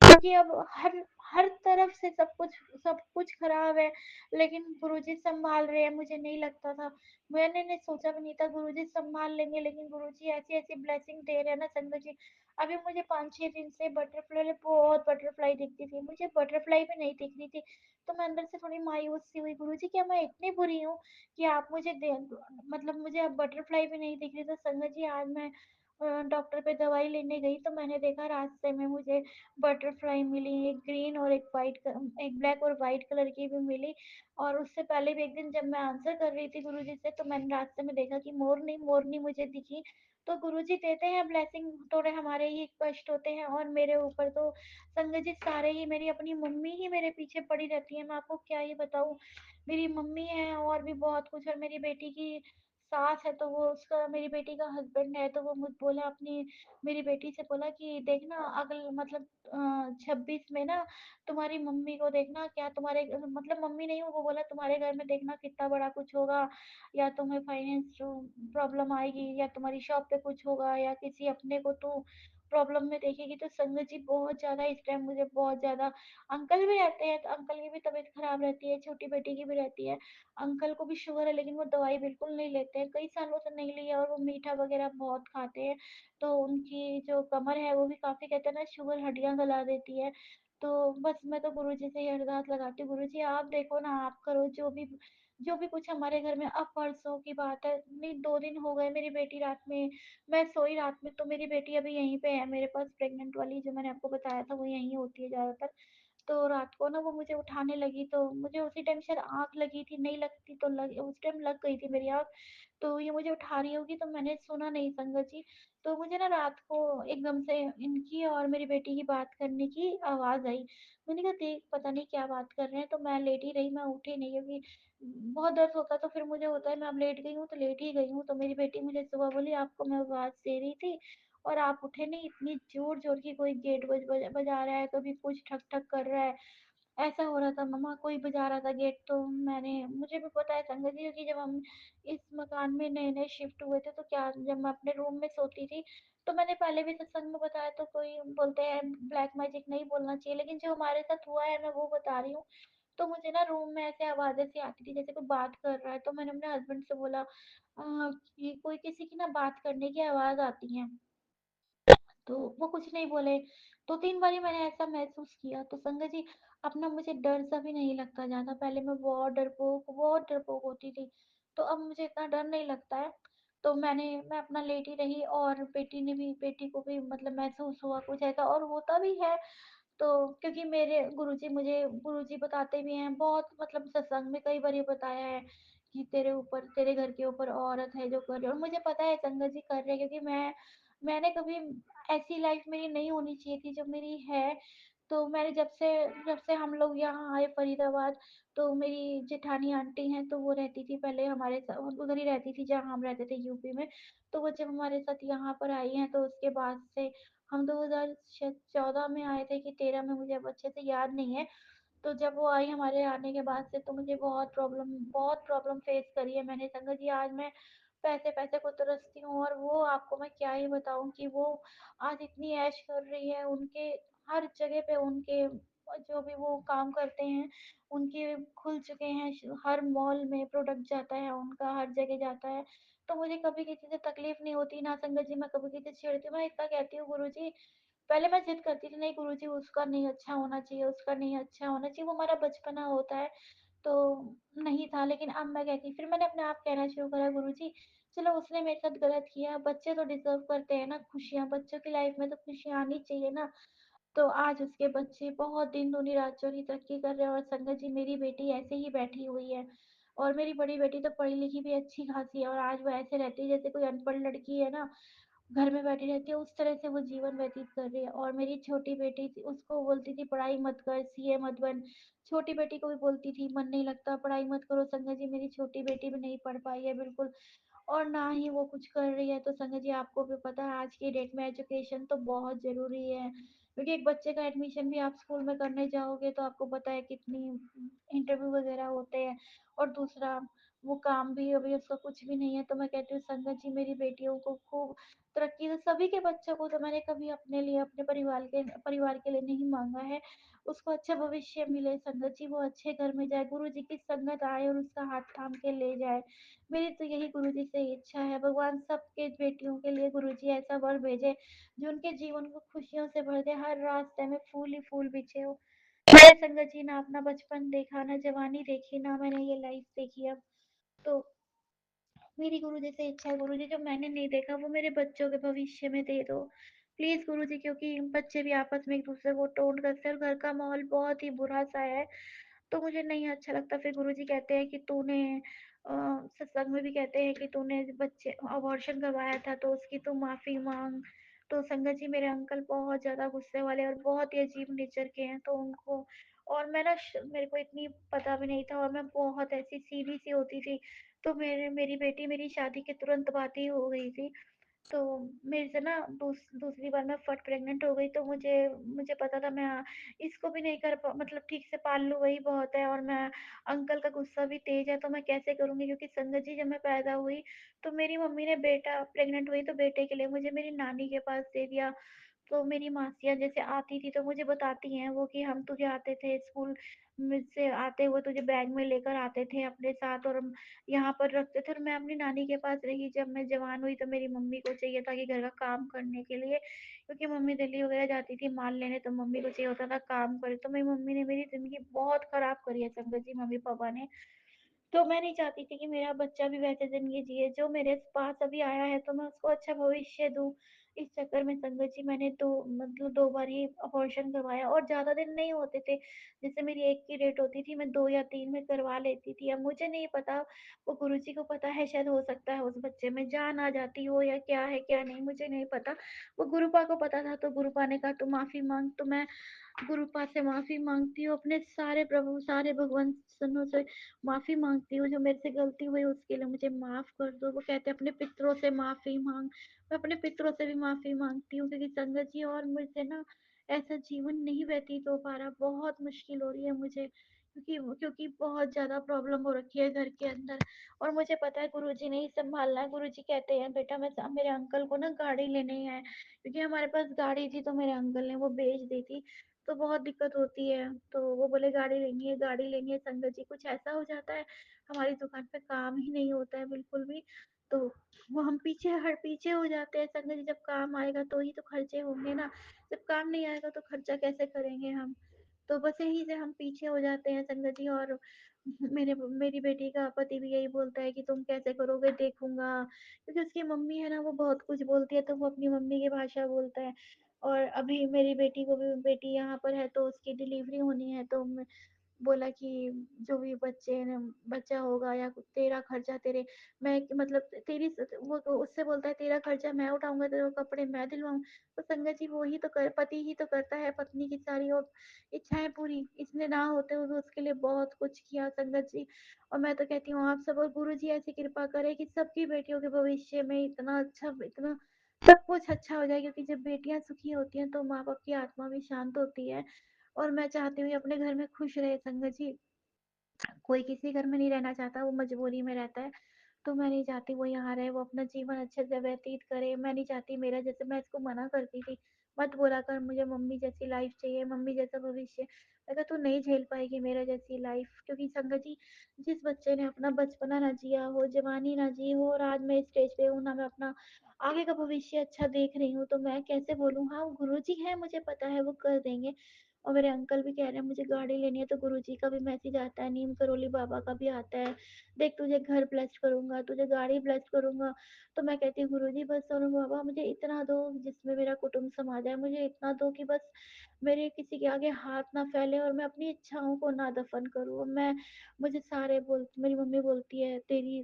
क्योंकि अब हर हर तरफ से सब कुछ खराब है। लेकिन गुरुजी संभाल रहे हैं, मुझे नहीं लगता था, मैंने नहीं सोचा भी नहीं था गुरुजी संभाल लेंगे, लेकिन गुरुजी ऐसी ऐसी ब्लेसिंग दे रहे हैं ना संगत जी। अभी मुझे 5-6 दिन से बटरफ्लाई, बहुत बटरफ्लाई दिखती थी, मुझे बटरफ्लाई भी नहीं दिख रही थी। तो मैं अंदर से थोड़ी मायूस सी हुई, गुरुजी क्या मैं इतनी बुरी हूँ कि आप मुझे दे, मतलब मुझे अब बटरफ्लाई भी नहीं दिख रही? तो संगत जी आज मैं डॉक्टर पे दवाई लेने गई तो मैंने देखा रास्ते में मुझे बटरफ्लाई मिली, एक ग्रीन और एक वाइट, एक ब्लैक और वाइट कलर की भी मिली। और उससे पहले भी एक दिन जब मैं आंसर कर रही थी गुरुजी से तो मैंने रास्ते में देखा कि मोरनी मोरनी मुझे दिखी। तो गुरुजी देते हैं ब्लेसिंग, थोड़े हमारे ही कष्ट होते हैं। और मेरे ऊपर तो संगत जी सारे ही, मेरी अपनी मम्मी ही मेरे पीछे पड़ी रहती है, मैं आपको क्या ही बताऊं। मेरी मम्मी है और भी बहुत कुछ, और मेरी बेटी की सास है, तो वो उसका, मेरी बेटी का हस्बैंड है, तो वो मुझ बोला अपनी मेरी बेटी से बोला कि देखना अगल मतलब 26 में ना तुम्हारी मम्मी को देखना, क्या तुम्हारे मतलब मम्मी नहीं हो, वो बोला तुम्हारे घर में देखना कितना बड़ा कुछ होगा, या तुम्हें फाइनेंस प्रॉब्लम आएगी, या तुम्हारी शॉप पे कुछ होगा, या किसी अपने को तू प्रॉब्लम में देखेगी तो संगत जी बहुत ज़्यादा इस टाइम मुझे बहुत ज़्यादा अंकल भी रहते हैं, तो अंकल की भी तबीयत खराब रहती है, छोटी बेटी की भी रहती है। अंकल को भी शुगर है लेकिन वो दवाई बिल्कुल नहीं लेते हैं, कई सालों से नहीं ली है और वो मीठा वगैरह बहुत खाते हैं। तो उनकी जो कमर है वो भी काफ़ी कहते हैं ना शुगर हड्डियाँ गला देती है। तो बस मैं तो गुरुजी से ये अरदास लगाती हूँ, गुरुजी आप देखो ना, आप करो जो भी कुछ हमारे घर में। अब परसों की बात है, नहीं 2 दिन हो गए मेरी बेटी रात में, मैं सोई रात में तो मेरी बेटी अभी यहीं पे है मेरे पास, प्रेग्नेंट वाली जो मैंने आपको बताया था वो यहीं होती है ज़्यादातर। तो रात को ना वो मुझे उठाने लगी तो मुझे उसी टाइम शायद आँख लगी थी, नहीं लगती तो लग उस टाइम लग गई थी मेरी आँख। तो ये मुझे उठा रही होगी तो मैंने सुना नहीं संगत जी। तो मुझे ना रात को एकदम से इनकी और मेरी बेटी की बात करने की आवाज़ आई। मैंने कहा देख पता नहीं क्या बात कर रहे हैं, तो मैं लेटी रही, मैं उठी नहीं क्योंकि बहुत दर्द होता तो फिर मुझे होता है मैं अब लेट गई हूँ तो लेट ही गई हूँ। तो मेरी बेटी मुझे सुबह बोली आपको मैं आवाज़ दे रही थी और आप उठे नहीं, इतनी ज़ोर-ज़ोर की कोई गेट बजा रहा है, कभी कुछ ठक-ठक कर रहा है। ऐसा हो रहा था मम्मा, कोई बजा रहा था गेट। तो मुझे भी पता है संगत जी क्योंकि जब हम इस मकान में नए-नए शिफ्ट हुए थे तो क्या जब मैं अपने रूम में सोती थी, तो मैंने पहले भी सत्संग में बताया तो कोई बोलते हैं ब्लैक मैजिक नहीं बोलना चाहिए, लेकिन जो हमारे साथ हुआ है मैं वो बता रही हूँ। तो मुझे ना रूम में ऐसे आवाज़ें सी आती थी जैसे कोई बात कर रहा है, तो मैंने अपने हस्बैंड से बोला कि कोई किसी की ना बात करने की आवाज़ आती है। तो वो कुछ नहीं बोले। 2-3 बारी मैंने ऐसा महसूस किया तो संगत जी अब ना मुझे डर सा भी नहीं लगता ज़्यादा, पहले मैं बहुत डरपोक होती थी। तो अब मुझे इतना डर नहीं लगता है। तो मैं अपना लेटी रही और बेटी को भी मतलब महसूस हुआ कुछ ऐसा और होता भी है। तो क्योंकि मेरे गुरुजी बताते भी हैं बहुत मतलब सत्संग में कई बार ये बताया है कि तेरे घर के ऊपर औरत है जो कर रही है और मुझे पता है संगत जी कर रहे हैं क्योंकि मैंने कभी ऐसी लाइफ मेरी नहीं होनी चाहिए थी जो मेरी है। तो मैंने जब से हम लोग यहाँ आए फरीदाबाद, तो मेरी जेठानी आंटी हैं तो वो रहती थी पहले हमारे साथ, उधर ही रहती थी जहाँ हम रहते थे यूपी में। तो वो जब हमारे साथ यहाँ पर आई हैं तो उसके बाद से हम 2000 शायद 14 में आए थे कि 13 में, मुझे अब अच्छे से याद नहीं है। तो जब वो आई हमारे आने के बाद से तो मुझे बहुत प्रॉब्लम फेस करी है मैंने संगत जी। आज मैं पैसे पैसे को तरसती हूँ और वो आपको मैं क्या ही बताऊँ कि वो आज इतनी ऐश कर रही है। उनके हर जगह पे उनके जो भी वो काम करते हैं उनके खुल चुके हैं, हर मॉल में प्रोडक्ट जाता है उनका, हर जगह जाता है। तो मुझे कभी किसी से तकलीफ नहीं होती ना संगत जी, मैं कभी किसी से चिढ़ती हूँ। मैं इतना कहती हूँ गुरु जी, पहले मैं जिद करती थी नहीं गुरुजी उसका नहीं अच्छा होना चाहिए, उसका नहीं अच्छा होना चाहिए, वो हमारा बचपना होता है। तो नहीं था, लेकिन अब मैं कहती, फिर मैंने अपने आप कहना शुरू करा गुरुजी चलो उसने मेरे साथ गलत किया, बच्चे तो डिजर्व करते हैं ना खुशियाँ, बच्चों की लाइफ में तो खुशियाँ आनी चाहिए ना। तो आज उसके बच्चे बहुत दिन दूनी रात चौनी तरक्की कर रहे हैं और संगत जी मेरी बेटी ऐसे ही बैठी हुई है। और मेरी बड़ी बेटी तो पढ़ी लिखी भी अच्छी खासी है और आज वो ऐसे रहती है जैसे कोई अनपढ़ लड़की है ना, घर में बैठी रहती है, उस तरह से वो जीवन व्यतीत कर रही है। और मेरी छोटी बेटी थी, उसको बोलती थी पढ़ाई मत कर, सीए मत बन। छोटी बेटी को भी बोलती थी मन नहीं लगता पढ़ाई मत करो। संगत जी मेरी छोटी बेटी भी नहीं पढ़ पाई है बिल्कुल और ना ही वो कुछ कर रही है। तो संगत जी आपको भी पता है आज की डेट में एजुकेशन तो बहुत ज़रूरी है, क्योंकि एक बच्चे का एडमिशन भी आप स्कूल में करने जाओगे तो आपको पता है कितनी इंटरव्यू वगैरह होते हैं। और दूसरा वो काम भी अभी उसका कुछ भी नहीं है। तो मैं कहती हूँ संगत जी मेरी बेटियों को खूब तरक्की, तो सभी के बच्चों को, तो मैंने कभी अपने लिए अपने परिवार के लिए नहीं मांगा है। उसको अच्छा भविष्य मिले संगत जी, वो अच्छे घर में जाए, गुरु जी की संगत आए और उसका हाथ थाम के ले जाए। मेरी तो यही गुरुजी से इच्छा है। भगवान सबके बेटियों के लिए गुरुजी ऐसा वर भेजे जो उनके जीवन को खुशियों से भर दे, हर रास्ते में फूल ही फूल बिछे हो। मैंने संगत जी ना अपना बचपन देखा, ना जवानी देखी, ना मैंने ये लाइफ देखी अब। तो मेरी गुरुजी से इच्छा है गुरुजी जो मैंने नहीं देखा वो मेरे बच्चों के भविष्य में दे दो प्लीज गुरुजी, क्योंकि बच्चे भी आपस में एक दूसरे को टोंट करते हैं और घर का माहौल बहुत ही बुरा सा है। तो मुझे नहीं अच्छा लगता। फिर गुरुजी कहते हैं कि तूने सत्संग में भी कहते हैं कि तूने बच्चे अबॉर्शन करवाया था तो उसकी तू माफी मांग। तो संगत जी मेरे अंकल बहुत ज्यादा गुस्से वाले और बहुत ही अजीब नेचर के हैं, तो उनको और मैं ना मेरे को इतनी पता भी नहीं था और मैं बहुत ऐसी सीधी सी होती थी। तो मेरी बेटी मेरी शादी के तुरंत बाद ही हो गई थी। तो मेरे से ना दूसरी बार मैं फट प्रेग्नेंट हो गई, तो मुझे मुझे पता था मैं इसको भी नहीं मतलब ठीक से पाल लूँ वही बहुत है। और मैं अंकल का गुस्सा भी तेज है तो मैं कैसे करूँगी, क्योंकि संगत जी जब मैं पैदा हुई तो मेरी मम्मी ने बेटा प्रेग्नेंट हुई तो बेटे के लिए मुझे मेरी नानी के पास दे दिया। तो मेरी मासियाँ जैसे आती थी तो मुझे बताती हैं वो कि हम तुझे आते थे स्कूल में से आते हुए तुझे बैग में लेकर आते थे अपने साथ और हम यहाँ पर रखते थे और मैं अपनी नानी के पास रही। जब मैं जवान हुई तो मेरी मम्मी को चाहिए था कि घर का काम करने के लिए, क्योंकि मम्मी दिल्ली वगैरह जाती थी माल लेने, तो मम्मी को चाहिए होता था काम करे। तो मेरी मम्मी ने मेरी ज़िंदगी बहुत खराब करी है संगत जी, मम्मी-पापा ने। तो मैं नहीं चाहती थी कि मेरा बच्चा भी वैसे ज़िंदगी जिए, जो मेरे पास अभी आया है तो मैं उसको अच्छा भविष्य दूँ। इस चक्कर में संगत जी मैंने 2 बार ही अबॉर्शन करवाया और ज़्यादा दिन नहीं होते थे। जैसे मेरी 1 की डेट होती थी, मैं 2 या 3 में करवा लेती थी। अब मुझे नहीं पता, वो गुरुजी को पता है, शायद हो सकता है उस बच्चे में जान आ जाती हो या क्या है क्या नहीं मुझे नहीं पता। वो गुरुपा को पता था तो गुरुपा ने कहा तू माफ़ी माँग, तो मैं गुरुपा से माफ़ी माँगती हूँ, अपने सारे प्रभु, सारे भगवान से माफ़ी माँगती हूँ, जो मेरे से गलती हुई उसके लिए मुझे माफ़ कर दो। वो कहते हैं अपने पितरों से माफ़ी माँग, मैं अपने पितरों से भी माफ़ी माँगती हूँ, क्योंकि संगत जी और मुझसे ना ऐसा जीवन नहीं व्यतीत हो पा रहा, बहुत मुश्किल हो रही है मुझे, क्योंकि बहुत ज़्यादा प्रॉब्लम हो रखी है घर के अंदर और मुझे पता है गुरुजी ने ही सँभालना है। गुरुजी कहते हैं बेटा मैं मेरे अंकल को ना गाड़ी लेने है, क्योंकि हमारे पास गाड़ी थी तो मेरे अंकल ने वो बेच दी थी। तो बहुत दिक्कत होती है, तो वो बोले गाड़ी लेनी है संगत जी, कुछ ऐसा हो जाता है हमारी दुकान पे काम ही नहीं होता है बिल्कुल भी, तो वो हम पीछे हो जाते हैं संगत जी। जब काम आएगा तो ही तो खर्चे होंगे ना, जब काम नहीं आएगा तो खर्चा कैसे करेंगे हम। तो बस यही से हम पीछे हो जाते हैं संगत जी। और मेरी बेटी का पति भी यही बोलता है कि तुम कैसे करोगे, देखूंगा, क्योंकि उसकी मम्मी है ना वो बहुत कुछ बोलती है तो वो अपनी मम्मी की भाषा बोलता है। और अभी मेरी बेटी यहाँ पर है तो उसकी डिलीवरी होनी है, तो बोला कि जो भी बच्चा होगा या तेरा खर्चा तेरे, मैं मतलब तेरी वो तो उससे बोलता है तेरा खर्चा मैं उठाऊंगा, तेरे कपड़े मैं दिलवाऊं। तो संगत जी वो ही तो कर, पति ही तो करता है पत्नी की सारी और इच्छाएं पूरी, इसने ना होते हुए भी उसके लिए बहुत कुछ किया संगत जी। और मैं तो कहती हूँ आप सब और गुरु जी ऐसी कृपा करे कि सबकी बेटियों के भविष्य में इतना अच्छा, इतना सब कुछ अच्छा हो जाए, क्योंकि जब बेटियां सुखी होती हैं तो माँ बाप की आत्मा भी शांत होती है। और मैं चाहती हूँ ये अपने घर में खुश रहे संगत जी। कोई किसी घर में नहीं रहना चाहता, वो मजबूरी में रहता है। तो मैं नहीं चाहती वो यहाँ रहे, वो अपना जीवन अच्छे से व्यतीत करे। मैं नहीं चाहती मेरा जैसे, मैं इसको मना करती थी, मत बोला कर मुझे मम्मी जैसी लाइफ चाहिए, मम्मी जैसा भविष्य। मैं कहा तू नहीं झेल पाएगी मेरा जैसी लाइफ, क्योंकि संगत जी जिस बच्चे ने अपना बचपना ना जिया हो, जवानी ना जी हो और आज मैं इस स्टेज पे हूँ ना, मैं अपना आगे का भविष्य अच्छा देख रही हूँ, तो मैं कैसे बोलूँ। हाँ गुरु जी है, मुझे पता है वो कर देंगे। और मेरे अंकल भी कह रहे हैं मुझे गाड़ी लेनी है, तो गुरुजी का भी मैसेज आता है, नीम करोली बाबा का भी आता है, देख तुझे घर ब्लेस्ड करूंगा, तुझे गाड़ी ब्लेस्ड करूंगा। तो मैं कहती हूँ गुरुजी बस और बाबा मुझे इतना दो जिसमें मेरा कुटुंब समा जाए, मुझे इतना दो कि बस मेरे किसी के आगे हाथ ना फैले और मैं अपनी इच्छाओं को ना दफन करूँ। और मैं, मुझे सारे मेरी मम्मी बोलती है तेरी,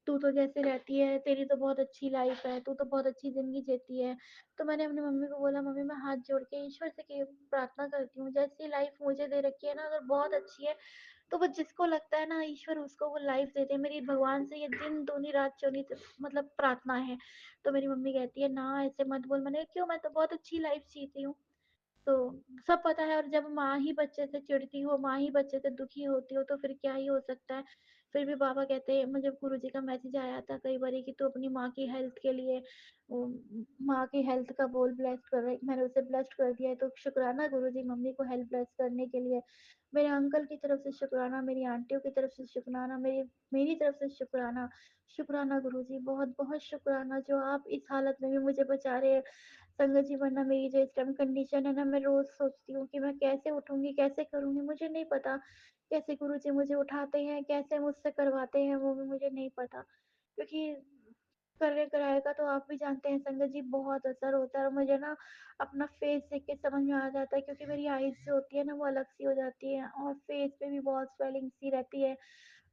तू तो जैसे रहती है तेरी तो बहुत अच्छी लाइफ है, तू तो बहुत अच्छी जिंदगी जीती है। तो मैंने अपनी मम्मी को बोला मम्मी मैं हाथ जोड़ के ईश्वर से प्रार्थना करती हूँ, जैसी लाइफ मुझे दे रखी है ना अगर बहुत अच्छी है तो वो जिसको लगता है ना ईश्वर उसको वो लाइफ देते हैं। मेरी भगवान से ये दिन दूनी रात चौनी मतलब प्रार्थना है। तो मेरी मम्मी कहती है ना ऐसे मत बोल। मैंने क्यों, मैं तो बहुत अच्छी लाइफ जीती हूँ। तो सब पता है, और जब माँ ही बच्चे से चिढ़ती हो, माँ ही बच्चे से दुखी होती हो तो फिर क्या ही हो सकता है। फिर भी बाबा कहते हैं, मुझे गुरुजी का मैसेज आया था कई बारी कि तू अपनी माँ की हेल्थ के लिए वो, माँ की हेल्थ का बोल ब्लेस्ड कर रही, मैंने उसे ब्लेस्ड कर दिया है, तो शुक्राना गुरुजी मम्मी को हेल्थ ब्लेस्ड करने के लिए। मेरे अंकल की तरफ से शुक्राना, मेरी आंटियों की तरफ से शुक्राना, मेरी मेरी तरफ से शुक्राना। शुक्राना गुरुजी, बहुत बहुत शुक्राना जो आप इस हालत में भी मुझे बचा रहे हैं संगत जी। वरना मेरी जो इस टाइम कंडीशन है ना, मैं रोज सोचती हूँ कि मैं कैसे उठूंगी, कैसे करूंगी, मुझे नहीं पता। कैसे गुरुजी मुझे उठाते हैं, कैसे मुझसे करवाते हैं, वो भी मुझे नहीं पता, क्योंकि करे कराए का तो आप भी जानते हैं संगत जी बहुत असर होता है। और मुझे ना अपना फेस देख के समझ में आ जाता है, क्योंकि मेरी आईज जो होती है ना वो अलग सी हो जाती है और फेस पे भी बहुत स्वेलिंग सी रहती है।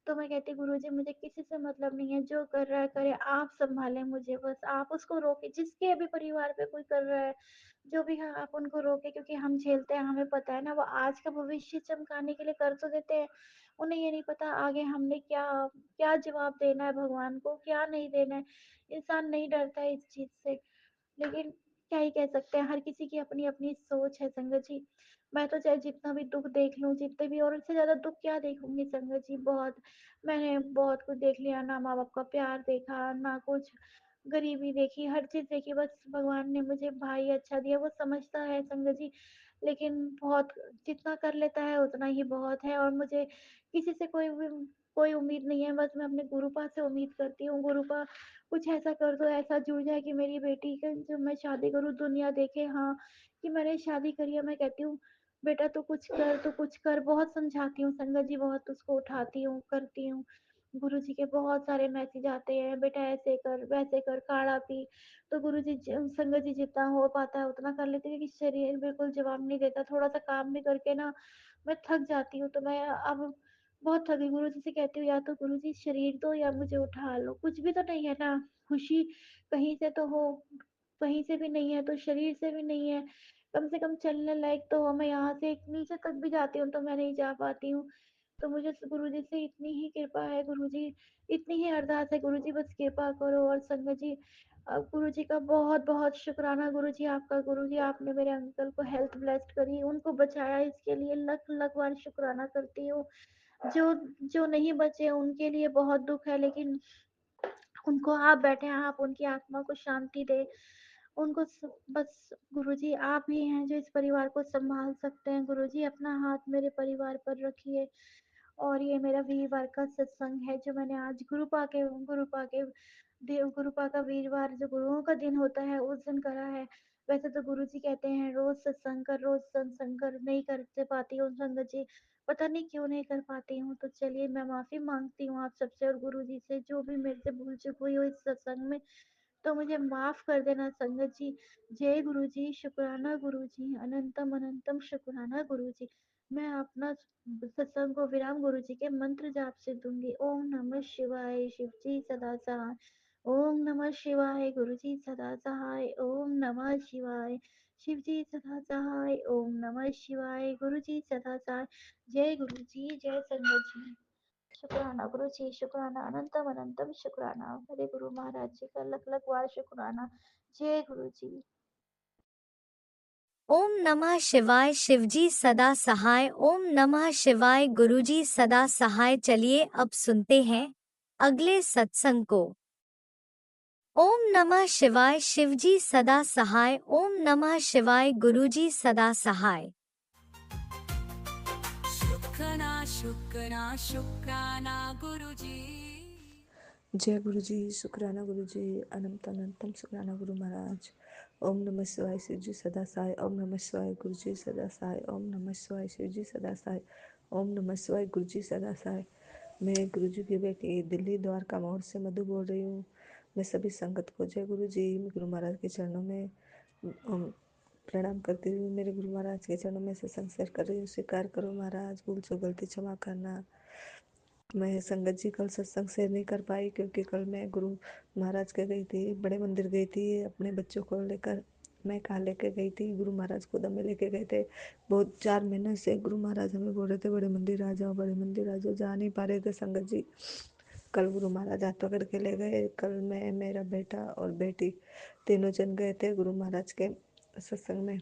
तो मैं कहती गुरुजी मुझे किसी से मतलब नहीं है, जो कर रहा है करे, आप संभालें मुझे, बस आप उसको रोके, जिसके भी परिवार पे कोई कर रहा है, जो भी है आप उनको रोके, क्योंकि हम झेलते हैं, हमें पता है ना वो आज का भविष्य चमकाने के लिए कर तो देते हैं, उन्हें ये नहीं पता आगे हमने क्या क्या जवाब देना है भगवान को, क्या नहीं देना है। इंसान नहीं डरता है इस चीज से, लेकिन क्या ही कह सकते हैं, हर किसी की अपनी अपनी सोच है संगत जी। मैं तो चाहे जितना भी दुख देख लूं, जितने भी, और इससे ज्यादा दुख क्या देखूंगी संगत जी। बहुत मैंने बहुत कुछ देख लिया, ना माँ बाप का प्यार देखा, ना कुछ, गरीबी देखी, हर चीज़ देखी, बस भगवान ने मुझे भाई अच्छा दिया। वो समझता है संगत जी, लेकिन बहुत जितना कर लेता है उतना ही बहुत है, और मुझे किसी से कोई उम्मीद नहीं है। बस मैं अपने गुरुपा से उम्मीद करती हूँ, गुरुपा कुछ ऐसा कर दो, ऐसा जुड़ जाए कि मेरी बेटी का जब मैं शादी करूँ दुनिया देखे, हाँ, कि मैंने शादी करी है। मैं कहती हूँ बेटा तू कुछ कर, तू कुछ कर, बहुत समझाती हूँ संगत जी, बहुत उसको उठाती हूँ, करती हूँ। गुरुजी के बहुत सारे मैसेज आते हैं, बेटा ऐसे कर, वैसे कर, काढ़ा पी। तो गुरुजी संगत जी जितना हो पाता है उतना कर लेते हैं, क्योंकि शरीर बिल्कुल जवाब नहीं देता। थोड़ा सा काम भी करके ना मैं थक जाती हूँ, तो मैं अब बहुत थकी। गुरुजी से कहती हूँ या तो गुरुजी शरीर दो या मुझे उठा लो, कुछ भी तो नहीं है ना, खुशी कहीं से तो हो, कहीं से भी नहीं है, तो शरीर से भी नहीं है। कम से कम चलने लायक तो हो। मैं यहाँ से नीचे तक भी जाती हूँ तो मैं नहीं जा पाती हूँ। तो मुझे गुरुजी से इतनी ही कृपा है गुरुजी, इतनी ही अरदास है गुरुजी, बस कृपा करो। और संगत जी गुरुजी का बहुत बहुत शुक्राना गुरुजी आपका। गुरुजी आपने मेरे अंकल को हेल्थ ब्लेस्ड करी, उनको बचाया, इसके लिए लख लख बार शुक्राना करती हूँ। जो जो नहीं बचे उनके लिए बहुत दुख है, लेकिन उनको आप बैठे हैं, आप उनकी आत्मा को शांति दे। उनको बस गुरुजी आप ही हैं जो इस परिवार को संभाल सकते हैं। गुरुजी अपना हाथ मेरे परिवार पर रखिए। और ये मेरा वीरवार का सत्संग है जो मैंने आज गुरुपा के गुरुपा का वीरवार जो गुरुओं का दिन होता है उस दिन करा है। वैसे तो गुरुजी कहते हैं रोज सत्संग कर, रोज सत्संग कर, नहीं करते पाती हूँ संगत जी, पता नहीं क्यों नहीं कर पाती हूँ। तो चलिए मैं माफी मांगती हूँ आप सबसे और गुरुजी से, जो भी मेरे से भूल चूक हुई हो इस सत्संग में तो मुझे माफ कर देना संगत जी। जय गुरु जी, शुक्राना गुरु जी, अनंतम अनंतम शुक्राना गुरु जी। मैं अपना सत्संग को विराम गुरु जी के मंत्र जाप से दूंगी। ओम नमः शिवाय, शिव जी सदा सहाय। ओम नमः शिवाय, गुरु जी सदा सहाय। ओम नमः शिवाय, शिव जी सदा सहाय। ओम नमः शिवाय, गुरु जी सदा सहाय। जय गुरु जी, जय संगत जी। शुक्राना गुरु जी, शुक्राना, अनंतम अनंतम शुक्राना। मेरे गुरु महाराज जी का लख लख बार शुक्राना। जय गुरु जी। ओम नमः शिवाय, शिवजी सदा सहाय। ओम नमः शिवाय, गुरुजी सदा सहाय। चलिए अब सुनते हैं अगले सत्संग को। ओम नमः शिवाय, शिवजी सदा सहाय। ओम नमः शिवाय, गुरुजी सदा सहाय। शुक्राना शुक्राना शुक्राना गुरुजी। जय गुरु जी, शुक्राना गुरु जी, अनंत अनंतम शुक्राना गुरु महाराज। ओम नमः शिवाय, शिव जी सदा सहाय। ओम नमः शिवाय, गुरु जी सदा सहाय। ओम नमः शिवाय, शिव जी सदा सहाय। ओम नमः शिवाय, गुरु जी सदा सहाय। मैं गुरु जी की बेटी दिल्ली द्वारका मोड़ से मधु बोल रही हूँ। मैं सभी संगत को जय गुरु जी, मैं गुरु महाराज के चरणों में प्रणाम करती हूँ। मेरे गुरु महाराज के चरणों में सत्संग शेयर कर रही हूँ। स्वीकार करो महाराज, भूल चूक गलती क्षमा करना। मैं संगत जी कल सत्संग शेयर नहीं कर पाई क्योंकि कल मैं गुरु महाराज के गई थी, बड़े मंदिर गई थी अपने बच्चों को लेकर। मैं कहाँ लेके गई थी, गुरु महाराज खुद हमें लेके गए थे। बहुत 4 महीने से गुरु महाराज हमें बोल रहे थे बड़े मंदिर आ जाओ, बड़े मंदिर आ जाओ, जा नहीं पा रहे थे संगत जी। कल गुरु महाराज हाथ पकड़ के ले गए। कल मैं, मेरा बेटा और बेटी तीनों जन गए थे गुरु महाराज के सत्संग में।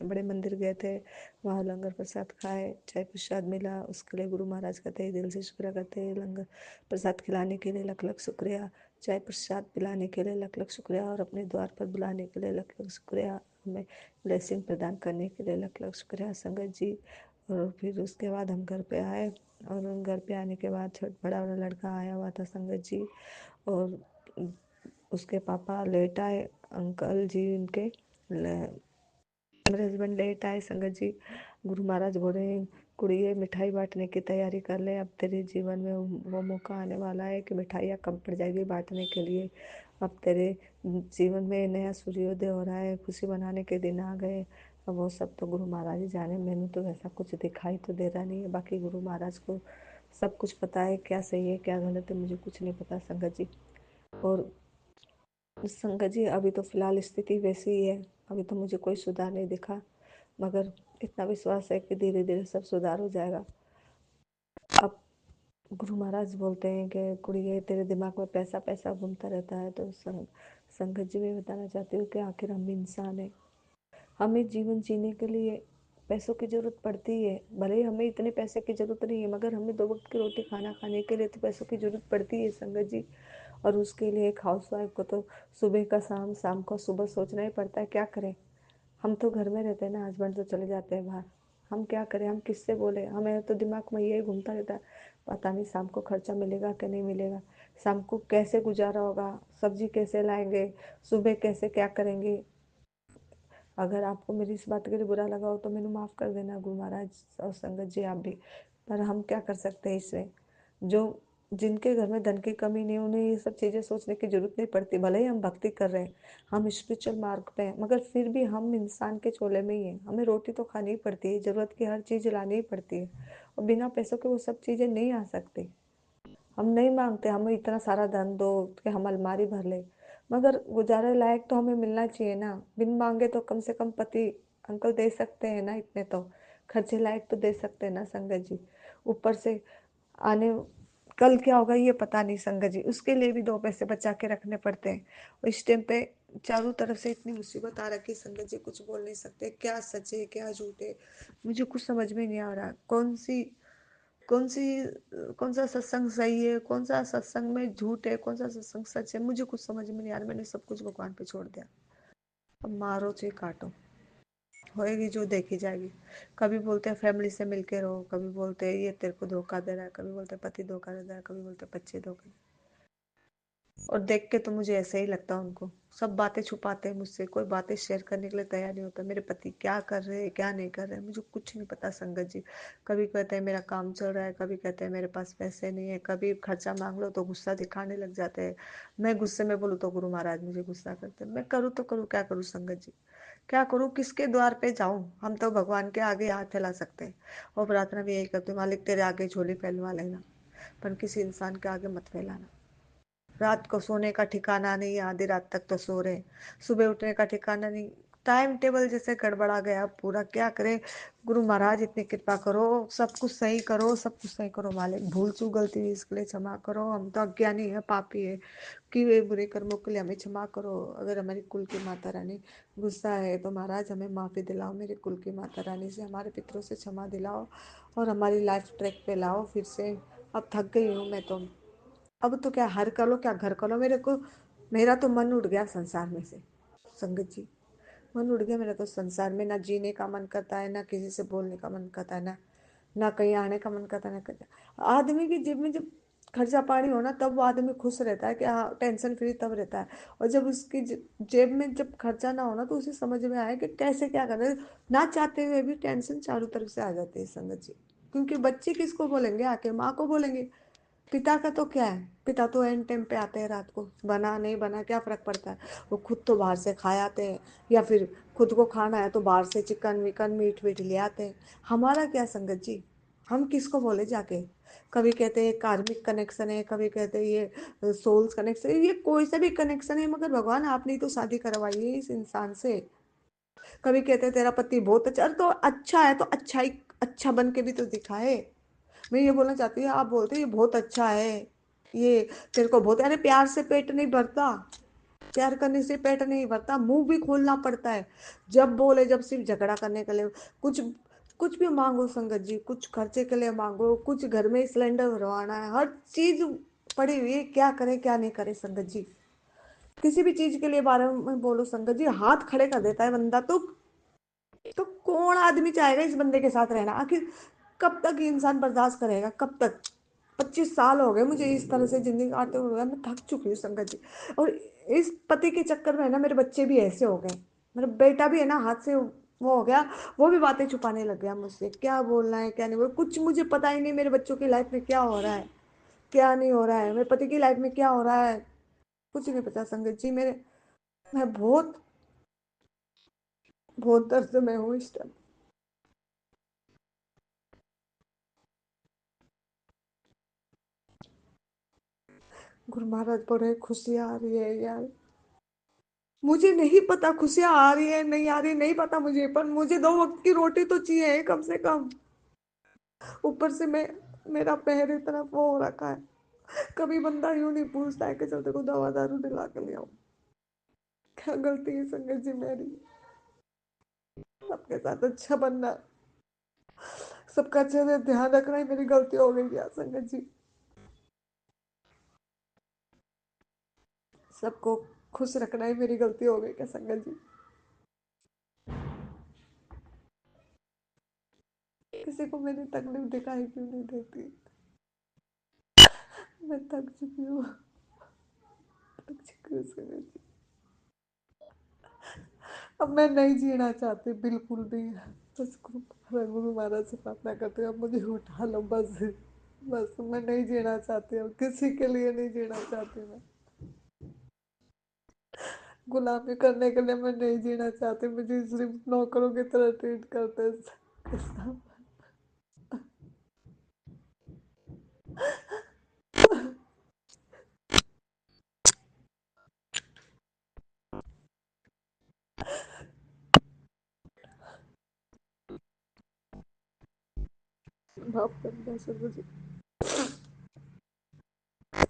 बड़े मंदिर गए थे, वहाँ लंगर प्रसाद खाए, चाय प्रसाद मिला, उसके लिए गुरु महाराज का तहे दिल से शुक्रिया करते हैं। लंगर प्रसाद खिलाने के लिए लख लख शुक्रिया, चाय प्रसाद पिलाने के लिए लख लख शुक्रिया, और अपने द्वार पर बुलाने के लिए लख लख शुक्रिया, हमें ब्लेसिंग प्रदान करने के लिए लख लख शुक्रिया संगत जी। और फिर उसके बाद हम घर पे आए, और घर पे आने के बाद बड़ा वाला लड़का आया हुआ था संगत जी, और उसके पापा लेट आए, अंकल जी उनके मेरे हस्बैंड लेट आए संगत जी। गुरु महाराज बोले कुड़िए मिठाई बांटने की तैयारी कर ले, अब तेरे जीवन में वो मौका आने वाला है कि मिठाइयाँ कम पड़ जाएगी बांटने के लिए। अब तेरे जीवन में नया सूर्योदय हो रहा है, खुशी मनाने के दिन आ गए। अब वो सब तो गुरु महाराज ही जाने, मैंने तो ऐसा कुछ दिखाई तो दे रहा नहीं है। बाकी गुरु महाराज को सब कुछ पता है, क्या सही है क्या गलत है मुझे कुछ नहीं पता संगत जी। और संगत जी अभी तो फिलहाल स्थिति वैसी ही है, अभी तो मुझे कोई सुधार नहीं दिखा, मगर इतना विश्वास है कि धीरे धीरे सब सुधार हो जाएगा। अब गुरु महाराज बोलते हैं कि कुड़िए तेरे दिमाग में पैसा पैसा घूमता रहता है, तो संगत जी मैं बताना चाहती हूँ कि आखिर हम इंसान हैं, हमें जीवन जीने के लिए पैसों की ज़रूरत पड़ती ही है। भले ही हमें इतने पैसे की ज़रूरत नहीं है, मगर हमें 2 वक़्त की रोटी खाना खाने के लिए तो पैसों की ज़रूरत पड़ती है संगत जी। और उसके लिए एक हाउसवाइफ़ को तो सुबह का शाम, शाम का सुबह सोचना ही पड़ता है, क्या करें? हम तो घर में रहते हैं ना, हस्बैंड तो चले जाते हैं बाहर। हम क्या करें, हम किससे बोले? हमें तो दिमाग में यही घूमता रहता है, पता नहीं शाम को खर्चा मिलेगा कि नहीं मिलेगा, शाम को कैसे गुजारा होगा, सब्जी कैसे लाएंगे, सुबह कैसे क्या करेंगे। अगर आपको मेरी इस बात के लिए बुरा लगा हो तो मैंने माफ़ कर देना गुरु महाराज और संगत जी आप भी। पर हम क्या कर सकते हैं इसमें? जो जिनके घर में धन की कमी नहीं, उन्हें ये सब चीज़ें सोचने की ज़रूरत नहीं पड़ती। भले ही हम भक्ति कर रहे हैं, हम स्पिरिचुअल मार्ग पे हैं, मगर फिर भी हम इंसान के चोले में ही हैं। हमें रोटी तो खानी ही पड़ती है, ज़रूरत की हर चीज़ लानी ही पड़ती है, और बिना पैसों के वो सब चीज़ें नहीं आ सकती। हम नहीं मांगते हमें इतना सारा धन दो कि हम अलमारी भर ले, मगर गुजारे लायक तो हमें मिलना चाहिए ना। बिन मांगे तो कम से कम पति अंकल दे सकते हैं ना, इतने तो खर्चे लायक तो दे सकते हैं ना संगत जी। ऊपर से आने कल क्या होगा ये पता नहीं संगत जी, उसके लिए भी 2 पैसे बचा के रखने पड़ते हैं। और इस टाइम पे चारों तरफ से इतनी मुसीबत आ रखी संगत जी, कुछ बोल नहीं सकते, क्या सच है क्या झूठ है, मुझे कुछ समझ में नहीं आ रहा। कौन सी कौन सा सत्संग सही है, कौन सा सत्संग में झूठ है, कौन सा सत्संग सच है, मुझे कुछ समझ में नहीं आ रहा। मैंने सब कुछ भगवान पे छोड़ दिया। अब मारो चाहे काटो, होएगी जो देखी जाएगी। कभी बोलते हैं फैमिली से मिलके रहो, कभी बोलते हैं ये तेरे को धोखा दे रहा है, कभी बोलते हैं पति धोखा दे रहा है, कभी बोलते हैं बच्चे धोखा। और देख के तो मुझे ऐसे ही लगता है उनको, सब बातें छुपाते हैं मुझसे, कोई बातें शेयर करने के लिए तैयार नहीं होता। मेरे पति क्या कर रहे हैं क्या नहीं कर रहे हैं मुझे कुछ नहीं पता संगत जी। कभी कहते हैं मेरा काम चल रहा है, कभी कहते हैं मेरे पास पैसे नहीं है, कभी खर्चा मांग लो तो गुस्सा दिखाने लग जाते हैं। मैं गुस्से में बोलूँ तो गुरु महाराज मुझे गुस्सा करते हैं। मैं करूँ तो करूँ क्या करूँ संगत जी, क्या करूँ, किसके द्वार पे जाऊँ? हम तो भगवान के आगे हाथ फैला सकते हैं, और प्रार्थना भी यही करते हैं, मालिक तेरे आगे झोली फैलवा लेना, पर किसी इंसान के आगे मत फैलाना। रात को सोने का ठिकाना नहीं, आधी रात तक तो सो रहे, सुबह उठने का ठिकाना नहीं, टाइम टेबल जैसे गड़बड़ा गया पूरा। क्या करें गुरु महाराज, इतनी कृपा करो, सब कुछ सही करो, सब कुछ सही करो मालिक। भूल चूक गलती हुई इसके लिए क्षमा करो, हम तो अज्ञानी है, पापी है, कि वे बुरे कर्मों के लिए हमें क्षमा करो। अगर हमारी कुल की माता रानी गुस्सा है तो महाराज हमें माफ़ी दिलाओ, मेरे कुल की माता रानी से, हमारे पितरों से क्षमा दिलाओ, और हमारी लाइफ ट्रैक पे लाओ फिर से। अब थक गई हूँ मैं तो, अब तो क्या हर कर लो क्या घर कर लो, मेरा तो मन उड़ गया संसार में से संगत जी। मन उड़ गया मेरा तो संसार में, ना जीने का मन करता है, ना किसी से बोलने का मन करता है, ना कहीं आने का मन करता है, ना कहीं। आदमी की जेब में जब खर्चा पानी हो ना, तब वो आदमी खुश रहता है कि हाँ टेंशन फ्री तब रहता है। और जब उसकी जेब में जब खर्चा ना हो ना, तो उसे समझ में आया कि कैसे क्या करना है। ना चाहते हुए भी टेंशन चारों तरफ से आ जाती है संगत जी। क्योंकि बच्चे किसको बोलेंगे, आके माँ को बोलेंगे। पिता का तो क्या है, पिता तो एंड टाइम पे आते हैं, रात को बना नहीं बना क्या फर्क पड़ता है, वो खुद तो बाहर से खा आते हैं, या फिर खुद को खाना है तो बाहर से चिकन विकन मीट वीट ले आते हैं। हमारा क्या संगत जी, हम किसको बोले जाके? कभी कहते हैं कार्मिक कनेक्शन है, कभी कहते हैं ये सोल्स कनेक्शन है, ये कोई सा भी कनेक्शन है, मगर भगवान आपने तो शादी करवाई है इस इंसान से। कभी कहते हैं तेरा पति बहुत अच्छा, अरे तो अच्छा है तो अच्छा ही अच्छा बन के भी तो दिखाए। मैं ये बोलना चाहती हूँ, आप बोलते ये बहुत अच्छा है, ये तेरे को बहुत, अरे प्यार से पेट नहीं भरता, प्यार करने से पेट नहीं भरता, मुंह भी खोलना पड़ता है। जब बोले जब सिर्फ झगड़ा करने के लिए, कुछ कुछ भी मांगो संगत जी, कुछ खर्चे के लिए मांगो, कुछ घर में सिलेंडर भरवाना है, हर चीज पड़ी हुई है, क्या करे क्या नहीं करे संगत जी। किसी भी चीज के लिए बारे में बोलो संगत जी, हाथ खड़े कर देता है बंदा। तो कौन आदमी चाहेगा इस बंदे के साथ रहना? आखिर कब तक ये इंसान बर्दाश्त करेगा, कब तक? 25 साल हो गए मुझे इस तरह से जिंदगी काटते हुए, मैं थक चुकी हूँ संगत जी। और इस पति के चक्कर में ना मेरे बच्चे भी ऐसे हो गए, मेरा बेटा भी है ना हाथ से वो हो गया, वो भी बातें छुपाने लग गया मुझसे, क्या बोलना है क्या नहीं बोलना, कुछ मुझे पता ही नहीं मेरे बच्चों की लाइफ में क्या हो रहा है क्या नहीं हो रहा है, मेरे पति की लाइफ में क्या हो रहा है, कुछ नहीं पता संगत जी। मैं बहुत बहुत दर्द में हूँ इस टाइम। गुरु महाराज बड़े खुशी आ रही है यार, मुझे नहीं पता खुशियाँ आ रही है नहीं आ रही नहीं पता मुझे, पर मुझे 2 वक्त की रोटी तो चाहिए कम से कम। ऊपर से मेरा पैर इतना वो हो रखा है, कभी बंदा यूं नहीं पूछता है कि चल तेरे को दवा दारू दिला के ले आऊं। क्या गलती है संगत जी मेरी, सबके साथ अच्छा बनना सबका अच्छे से ध्यान रखना ही मेरी गलती हो गई क्या संगत जी? सबको खुश रखना ही मेरी गलती हो गई क्या संगत जी? किसी को मेरी तकलीफ दिखाई क्यों नहीं देती? मैं थक चुकी हूँ, थक चुकी हूँ संगत जी। अब मैं नहीं जीना चाहती बिल्कुल भी। बस गुरु महाराज से प्रार्थना करती हूँ, अब मुझे उठा लो बस। बस मैं नहीं जीना चाहती हूँ, किसी के लिए नहीं जीना चाहती मैं। गुलामी करने के लिए मैं नहीं जीना चाहती, मुझे सिर्फ नौकरों की तरह ट्रीट करते हैं। माफ कर देना सर, मुझे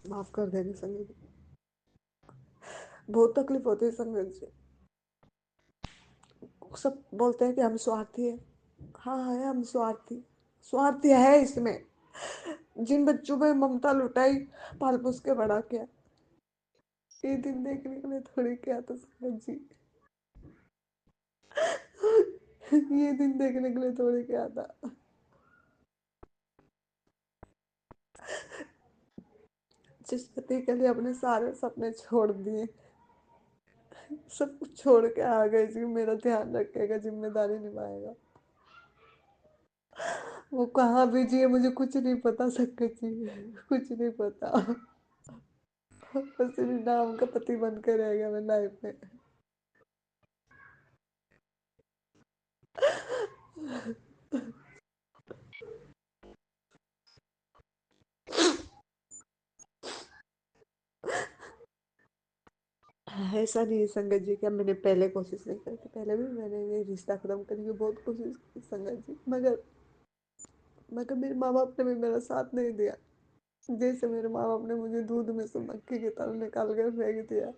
माफ कर देना संगत जी। बहुत तकलीफ होती है संगत जी। सब बोलते हैं कि हम स्वार्थी है। हाँ है, हम स्वार्थी स्वार्थी है इसमें। जिन बच्चों में ममता लुटाई, पाल पोस के बड़ा किया, ये दिन देखने के लिए थोड़ी क्या था संगत जी। ये दिन देखने के लिए थोड़ी क्या था। जिस पति के लिए अपने सारे सपने छोड़ दिए, सब कुछ छोड़ के आ गए जी, मेरा ध्यान रखेगा, जिम्मेदारी निभाएगा, वो कहाँ बिजी है मुझे कुछ नहीं पता संगत जी, कुछ नहीं पता। बस सिर्फ नाम का पति बन के रह गया मेरी लाइफ में। ऐसा नहीं है संगत जी, क्या मैंने पहले कोशिश नहीं करी थी? पहले भी मैंने ये रिश्ता खत्म करने की बहुत कोशिश की संगत जी, मगर मेरे माँ बाप ने भी मेरा साथ नहीं दिया। जैसे मेरे माँ बाप ने मुझे दूध में से मक्खी की तरह निकाल कर फेंक दिया।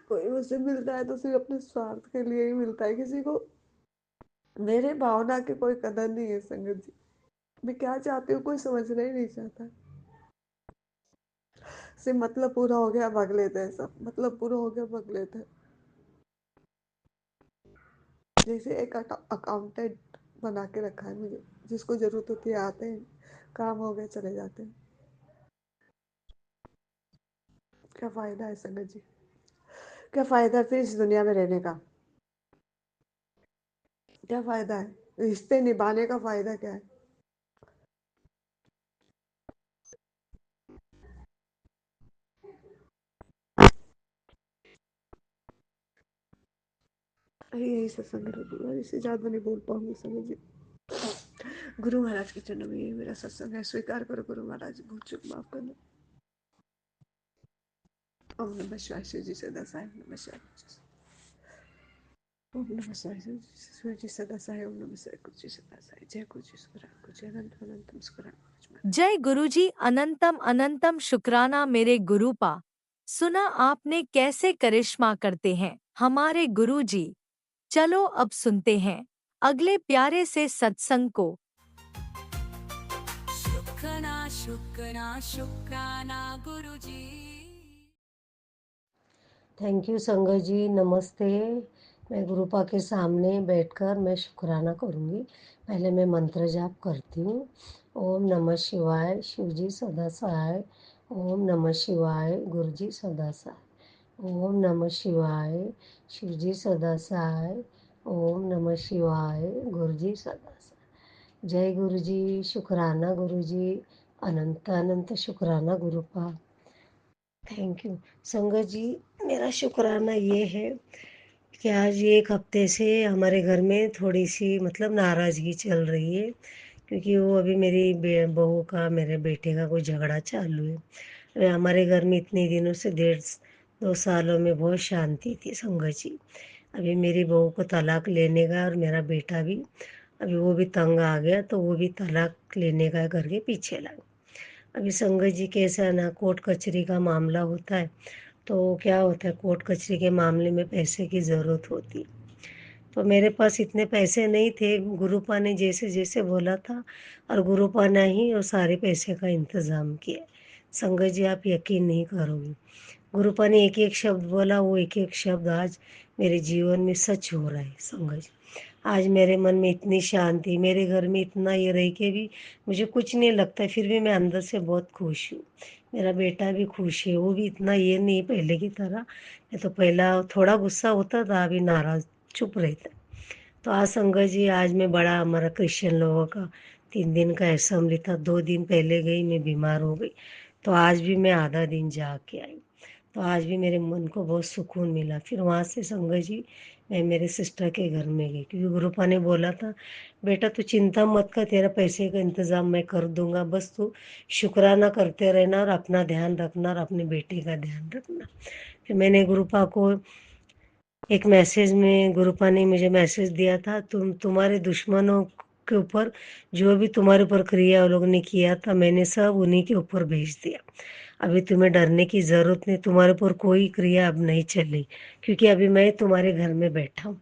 कोई मुझसे मिलता है तो सिर्फ अपने स्वार्थ के लिए ही मिलता है, किसी को मेरे भावना की कोई कदर नहीं है संगत जी। मैं क्या चाहती हूँ कोई समझना ही नहीं चाहता। सिर्फ मतलब पूरा हो गया भाग लेते हैं, सब मतलब पूरा हो गया भाग लेते हैं। जैसे एक अकाउंटेंट बना के रखा है मुझे, जिसको जरूरत होती है आते हैं, काम हो गए चले जाते हैं। क्या फायदा है संगत जी? क्या फायदा है फिर इस दुनिया में रहने का? क्या फायदा है रिश्ते निभाने का? फायदा क्या है? यही सत्संग है, इससे ज्यादा नहीं बोल पाऊंगी संगत जी। गुरु महाराज के चरणों में यही मेरा सत्संग है, स्वीकार करो गुरु महाराज, भूल चूक माफ करना। ओम नमः शिवाय। शिव जी सदा साई। ओम नमः शिवाय। ओम नमः शिवाय। शिव जी सदा साई। ओम नमः शिवाय। गुरु जी सदा साई। जय गुरु जी शुक्रान, गुरु जी अनंत अनंतम शुक्रान। जय गुरुजी अनंतम अनंतम शुक्राना मेरे गुरुपा। सुना आपने कैसे करिश्मा करते हैं हमारे गुरुजी। चलो अब सुनते हैं अगले प्यारे से सत्संग को। शुक्राना शुक्राना शुक्राना गुरुजी। थैंक यू संगत जी, नमस्ते। मैं गुरुपा के सामने बैठकर मैं शुक्राना करूँगी। पहले मैं मंत्र जाप करती हूँ। ओम नमः शिवाय। शिव जी सदा सहाय। ओम नमः शिवाय। गुरु जी सदा सहाय। ओम नमः शिवाय। शिव जी सदा सहाय। ओम नमः शिवाय। गुरु जी सदा सहाय। जय गुरु जी। शुक्राना गुरु जी। अनंत अनंत शुक्राना गुरुपा। थैंक यू संगत जी। मेरा शुक्राना ये है कि आज एक हफ्ते से हमारे घर में थोड़ी सी मतलब नाराज़गी चल रही है, क्योंकि वो अभी मेरी बहू का मेरे बेटे का कोई झगड़ा चालू है। अभी हमारे घर में इतने दिनों से 1.5-2 सालों में बहुत शांति थी संगत जी। अभी मेरी बहू को तलाक लेने का और मेरा बेटा भी अभी वो भी तंग आ गया, तो वो भी तलाक लेने का करके पीछे लगा। अभी संगत जी कैसा ना कोर्ट कचहरी का मामला होता है, तो क्या होता है, कोर्ट कचहरी के मामले में पैसे की ज़रूरत होती है। तो मेरे पास इतने पैसे नहीं थे, गुरुपा ने जैसे जैसे बोला था और गुरुपा ने ही वो सारे पैसे का इंतज़ाम किया। संगत जी, आप यकीन नहीं करोगे, गुरुपा ने एक एक शब्द बोला, वो एक एक शब्द आज मेरे जीवन में सच हो रहा है। संगत जी, आज मेरे मन में इतनी शांति, मेरे घर में इतना ये रह के भी मुझे कुछ नहीं लगता, फिर भी मैं अंदर से बहुत खुश हूँ। मेरा बेटा भी खुश है, वो भी इतना ये नहीं पहले की तरह, नहीं तो पहला थोड़ा गुस्सा होता था, अभी नाराज़ चुप रहता। तो आज संगत जी, आज मैं बड़ा हमारा क्रिश्चियन लोगों का 3 दिन का असेंबली था, 2 दिन पहले गई, मैं बीमार हो गई, तो आज भी मैं आधा दिन जा के आई। तो आज भी मेरे मन को बहुत सुकून मिला। फिर वहाँ से संगत जी मैं मेरे सिस्टर के घर में गई, क्योंकि गुरुपा ने बोला था, बेटा तू चिंता मत कर, तेरा पैसे का इंतज़ाम मैं कर दूंगा, बस तू शुक्राना करते रहना और अपना ध्यान रखना और अपने बेटे का ध्यान रखना। फिर मैंने गुरुपा को एक मैसेज में, गुरुपा ने मुझे मैसेज दिया था, तुम्हारे दुश्मनों के ऊपर जो भी तुम्हारे ऊपर क्रिया वो लोग ने किया था, मैंने सब उन्हीं के ऊपर भेज दिया। अभी तुम्हें डरने की ज़रूरत नहीं, तुम्हारे ऊपर कोई क्रिया अब नहीं चली, क्योंकि अभी मैं तुम्हारे घर में बैठा हूँ,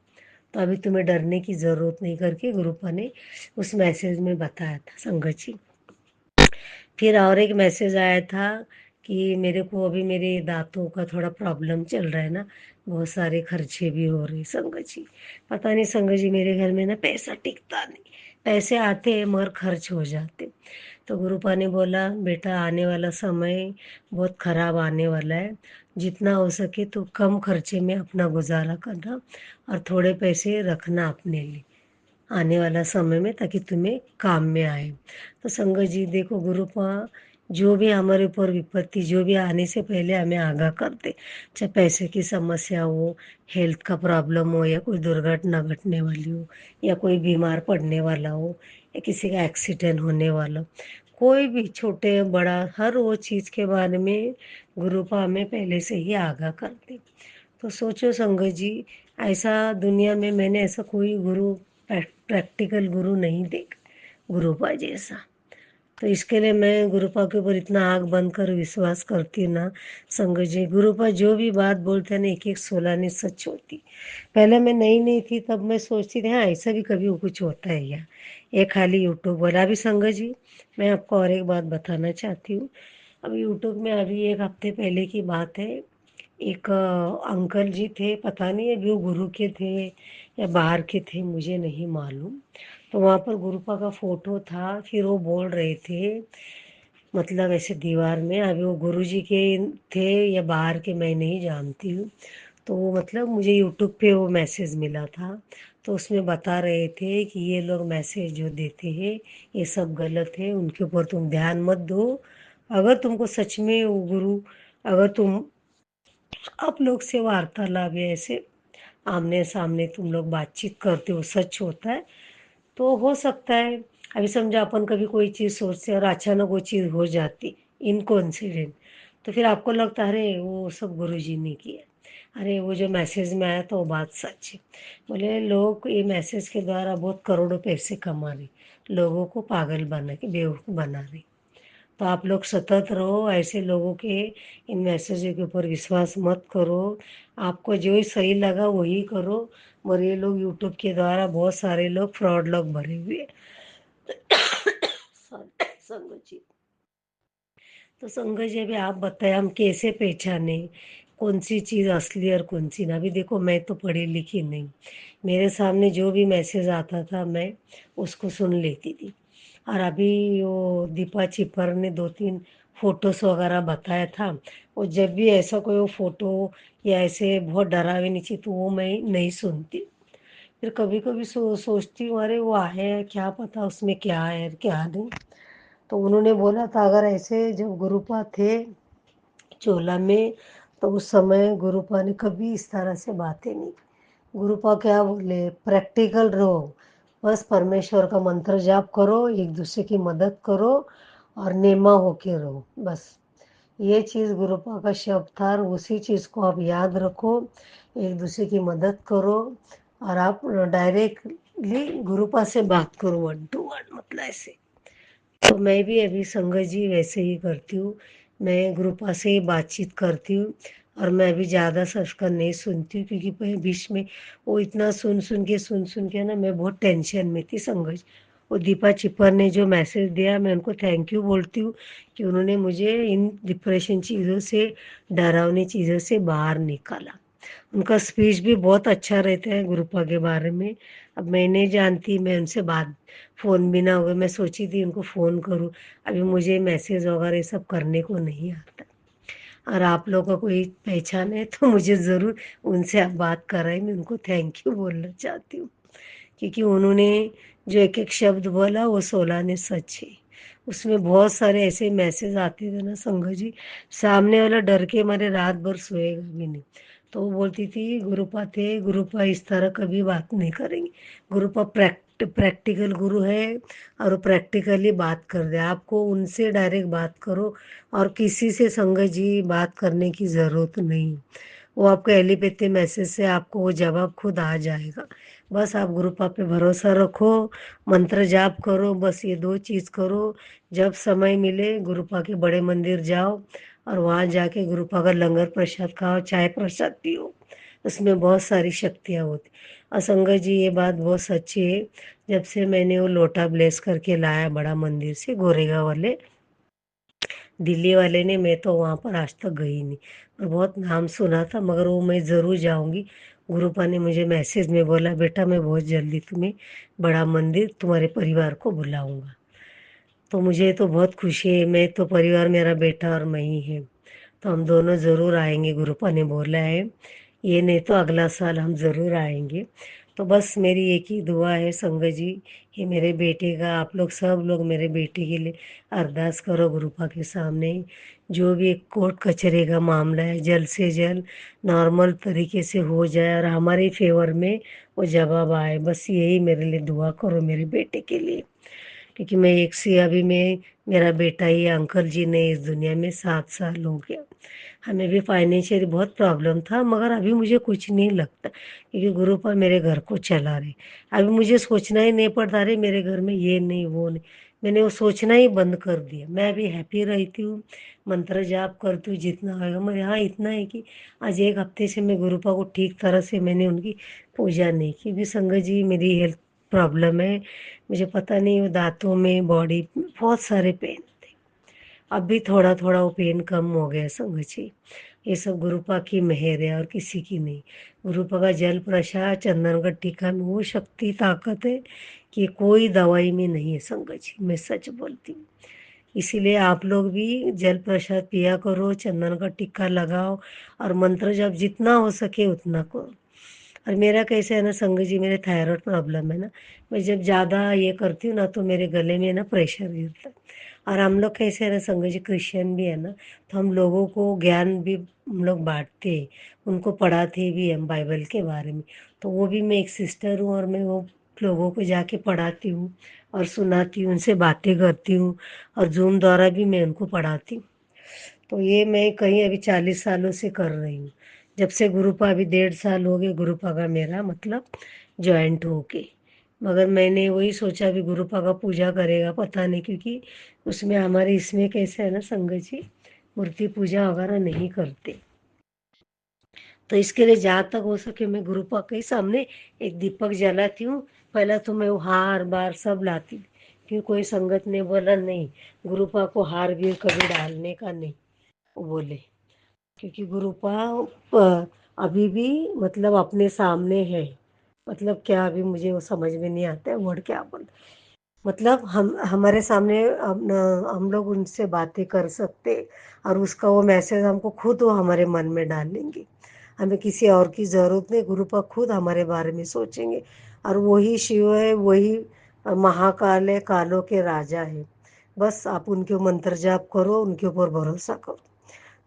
तो अभी तुम्हें डरने की ज़रूरत नहीं, करके गुरुपा ने उस मैसेज में बताया था। संगत जी, फिर और एक मैसेज आया था कि मेरे को अभी मेरे दांतों का थोड़ा प्रॉब्लम चल रहा है ना, बहुत सारे खर्चे भी हो रहे। संगत जी, पता नहीं संगत जी, मेरे घर में ना पैसा टिकता नहीं, पैसे आते हैं मगर खर्च हो जाते। तो गुरुपा ने बोला, बेटा आने वाला समय बहुत ख़राब आने वाला है, जितना हो सके तो कम खर्चे में अपना गुजारा करना और थोड़े पैसे रखना अपने लिए आने वाला समय में, ताकि तुम्हें काम में आए। तो संगत जी देखो, गुरुपा जो भी हमारे ऊपर विपत्ति जो भी आने से पहले हमें आगाह करते, चाहे पैसे की समस्या हो, हेल्थ का प्रॉब्लम हो, या कोई दुर्घटना घटने वाली हो, या कोई बीमार पड़ने वाला हो, या किसी का एक्सीडेंट होने वाला हो, कोई भी छोटे बड़ा हर वो चीज़ के बारे में गुरुपा हमें पहले से ही आगाह करते। तो सोचो संगत जी, ऐसा दुनिया में मैंने ऐसा कोई गुरु, प्रैक्टिकल गुरु नहीं देखा गुरुपा जैसा। तो इसके लिए मैं गुरुपा के ऊपर इतना आँख बंद कर विश्वास करती हूँ ना संगत जी, गुरुपा जो भी बात बोलते हैं ना, एक एक सोलानी सच होती। पहले मैं नई नई थी, तब मैं सोचती थी हाँ ऐसा भी कभी कुछ होता है क्या, ये खाली यूट्यूब वाला। अभी संगत जी मैं आपको और एक बात बताना चाहती हूँ। अभी यूट्यूब में अभी 1 हफ्ते पहले की बात है, एक अंकल जी थे, पता नहीं अभी वो गुरु के थे या बाहर के थे, मुझे नहीं मालूम। तो वहाँ पर गुरुपा का फोटो था, फिर वो बोल रहे थे, मतलब ऐसे दीवार में, अभी वो गुरु जी के थे या बाहर के मैं नहीं जानती हूँ। तो वो मतलब मुझे यूट्यूब पे वो मैसेज मिला था, तो उसमें बता रहे थे कि ये लोग मैसेज जो देते हैं ये सब गलत है, उनके ऊपर तुम ध्यान मत दो। अगर तुमको सच में वो गुरु, अगर तुम आप लोग से वार्तालाप या ऐसे आमने सामने तुम लोग बातचीत करते हो, सच होता है तो हो सकता है। अभी समझो अपन कभी कोई चीज़ सोचते हैं और अचानक वो चीज़ हो जाती इनकोइंसिडेंट, तो फिर आपको लगता है अरे वो सब गुरुजी ने किया, अरे वो जो मैसेज में आया तो वो बात सच है। बोले लोग ये मैसेज के द्वारा बहुत करोड़ों पैसे कमा रहे, लोगों को पागल बना के बेवकूफ़ बना रहे। तो आप लोग सतर्क रहो, ऐसे लोगों के इन मैसेजों के ऊपर विश्वास मत करो, आपको जो सही लगा वही करो। और ये लोग यूट्यूब के द्वारा बहुत सारे लोग फ्रॉड लोग भरे हुए हैं। संगत जी, तो संगत जी अभी आप बताएं हम कैसे पहचाने कौन सी चीज़ असली और कौन सी ना। अभी देखो मैं तो पढ़ी लिखी नहीं, मेरे सामने जो भी मैसेज आता था मैं उसको सुन लेती थी। और अभी वो दीपा चिपर ने 2-3 फोटोस वगैरह बताया था, वो जब भी ऐसा कोई वो फोटो या ऐसे बहुत डरावनी चीज़ तो वो मैं नहीं सुनती। फिर कभी कभी सोचती हूँ अरे वो है क्या पता उसमें क्या है क्या नहीं। तो उन्होंने बोला था अगर ऐसे जब गुरुपा थे चोला में, तो उस समय गुरुपा ने कभी इस तरह से बातें नहीं की। गुरुपा क्या बोले, प्रैक्टिकल रहो, बस परमेश्वर का मंत्र जाप करो, एक दूसरे की मदद करो और नेमा होके रहो, बस ये चीज़ गुरुपा का शब्द था। और उसी चीज़ को आप याद रखो, एक दूसरे की मदद करो और आप डायरेक्टली गुरुपा से बात करो 1 to 1, मतलब ऐसे। तो मैं भी अभी संगत जी वैसे ही करती हूँ, मैं गुरुपा से ही बातचीत करती हूँ और मैं भी ज़्यादा सचकर नहीं सुनती हूँ, क्योंकि बीच में वो इतना सुन के ना मैं बहुत टेंशन में थी संघर्ष। वो दीपा चिपर ने जो मैसेज दिया, मैं उनको थैंक यू बोलती हूँ कि उन्होंने मुझे इन डिप्रेशन चीज़ों से, डरावनी चीज़ों से बाहर निकाला। उनका स्पीच भी बहुत अच्छा रहता है गुरुपा के बारे में। अब मैं नहीं जानती, मैं उनसे बात, फ़ोन भी ना हुए, मैं सोची थी उनको फ़ोन करूं। अभी मुझे मैसेज वगैरह ये सब करने को नहीं आता। और आप लोगों को कोई पहचान है तो मुझे ज़रूर उनसे आप बात कराएं। मैं उनको थैंक यू बोलना चाहती हूँ, क्योंकि उन्होंने जो एक एक शब्द बोला वो 16 ने सच है। उसमें बहुत सारे ऐसे मैसेज आते थे ना संघा जी, सामने वाला डर के मारे रात भर सोएगा भी नहीं। तो वो बोलती थी गुरुपा थे, गुरुपा इस तरह कभी बात नहीं करेंगे, गुरुपा प्रैक्टिकल गुरु है और वो प्रैक्टिकली बात कर दे, आपको उनसे डायरेक्ट बात करो और किसी से संघा जी बात करने की ज़रूरत नहीं। वो आपको एलिपैथी मैसेज से आपको वो जवाब खुद आ जाएगा। बस आप गुरुपा पे भरोसा रखो, मंत्र जाप करो, बस ये 2 चीज़ करो। जब समय मिले गुरुपा के बड़े मंदिर जाओ और वहाँ जाके गुरुपा का लंगर प्रसाद खाओ, चाय प्रसाद पियो, उसमें बहुत सारी शक्तियाँ होती। और संगत जी ये बात बहुत सच्ची है, जब से मैंने वो लोटा ब्लेस करके लाया बड़ा मंदिर से, गोरेगांव वाले दिल्ली वाले ने, मैं तो वहाँ पर आज तक गई नहीं, और बहुत नाम सुना था, मगर वो मैं ज़रूर जाऊँगी। गुरुपा ने मुझे मैसेज में बोला बेटा मैं बहुत जल्दी तुम्हें बड़ा मंदिर तुम्हारे परिवार को बुलाऊंगा। तो मुझे तो बहुत खुशी है, मैं तो परिवार मेरा बेटा और मैं ही है, तो हम दोनों ज़रूर आएंगे, गुरुपा ने बोला है। ये नहीं तो अगला साल हम ज़रूर आएंगे। तो बस मेरी एक ही दुआ है संगत जी, कि मेरे बेटे का, आप लोग सब लोग मेरे बेटे के लिए अरदास करो गुरुपा के सामने। जो भी एक कोर्ट कचहरी का मामला है जल्द से जल्द नॉर्मल तरीके से हो जाए और हमारे फेवर में वो जवाब आए, बस यही मेरे लिए दुआ करो मेरे बेटे के लिए। क्योंकि मैं एक से अभी मैं, मेरा बेटा ही है, अंकल जी ने इस दुनिया में 7 साल हो गया। हमें भी फाइनेंशियली बहुत प्रॉब्लम था, मगर अभी मुझे कुछ नहीं लगता, क्योंकि गुरु पर मेरे घर को चला रहे। अभी मुझे सोचना ही नहीं पड़ता रहे मेरे घर में ये नहीं वो नहीं, मैंने वो सोचना ही बंद कर दिया। मैं अभी हैप्पी रहती हूँ, मंत्र जाप करती हूँ जितना होगा। मगर हाँ इतना है कि आज 1 हफ्ते से मैं गुरुपा को ठीक तरह से मैंने उनकी पूजा नहीं की, क्योंकि संगत जी मेरी हेल्थ प्रॉब्लम है। मुझे पता नहीं, वो दांतों में, बॉडी बहुत सारे पेन थे, अब भी थोड़ा थोड़ा वो पेन कम हो गया संगत जी। ये सब गुरुपा की मेहर है और किसी की नहीं। गुरुपा का जल प्रसाद, चंदन का टीका में वो शक्ति ताकत है कि कोई दवाई में नहीं है संगत जी, मैं सच बोलती हूँ। इसीलिए आप लोग भी जल प्रसाद पिया करो, चंदन का टिक्का लगाओ और मंत्र जब जितना हो सके उतना करो। और मेरा कैसे है ना संगत जी, मेरे थायराइड प्रॉब्लम है ना, मैं जब ज़्यादा ये करती हूँ ना तो मेरे गले में ना प्रेशर गिरता है। और हम लोग कैसे है ना संगत जी, क्रिश्चियन भी है ना, तो हम लोगों को ज्ञान भी हम लोग बांटते हैं, उनको पढ़ाते भी हम बाइबल के बारे में। तो वो भी मैं एक सिस्टर हूँ और मैं वो लोगों को जाके पढ़ाती हूँ और सुनाती हूँ, उनसे बातें करती हूँ, और जूम द्वारा भी मैं उनको पढ़ाती हूँ। तो ये मैं कहीं अभी 40 सालों से कर रही हूँ, जब से गुरुपा, अभी 1.5 साल हो गए गुरुपा का मेरा मतलब ज्वाइंट होके। मगर मैंने वही सोचा अभी गुरुपा का पूजा करेगा पता नहीं, क्योंकि उसमें हमारे इसमें कैसे है ना संगत जी, मूर्ति पूजा वगैरह नहीं करते। तो इसके लिए जहाँ तक हो सके मैं गुरुपा के ही सामने एक दीपक जलाती हूँ। पहला तो मैं वो हार बार सब लाती थी, फिर कोई संगत ने बोला नहीं, गुरुपा को हार भी कभी डालने का नहीं, वो बोले, क्योंकि गुरुपा अभी भी मतलब अपने सामने है। मतलब क्या, अभी मुझे वो समझ में नहीं आता है वर्ड क्या बोल, मतलब हम हमारे सामने हम लोग उनसे बातें कर सकते, और उसका वो मैसेज हमको खुद वो हमारे मन में डालेंगे। हमें किसी और की ज़रूरत नहीं, गुरुपा खुद हमारे बारे में सोचेंगे। और वही शिव है, वही महाकाल है, कालों के राजा है। बस आप उनके मंत्र जाप करो, उनके ऊपर भरोसा करो।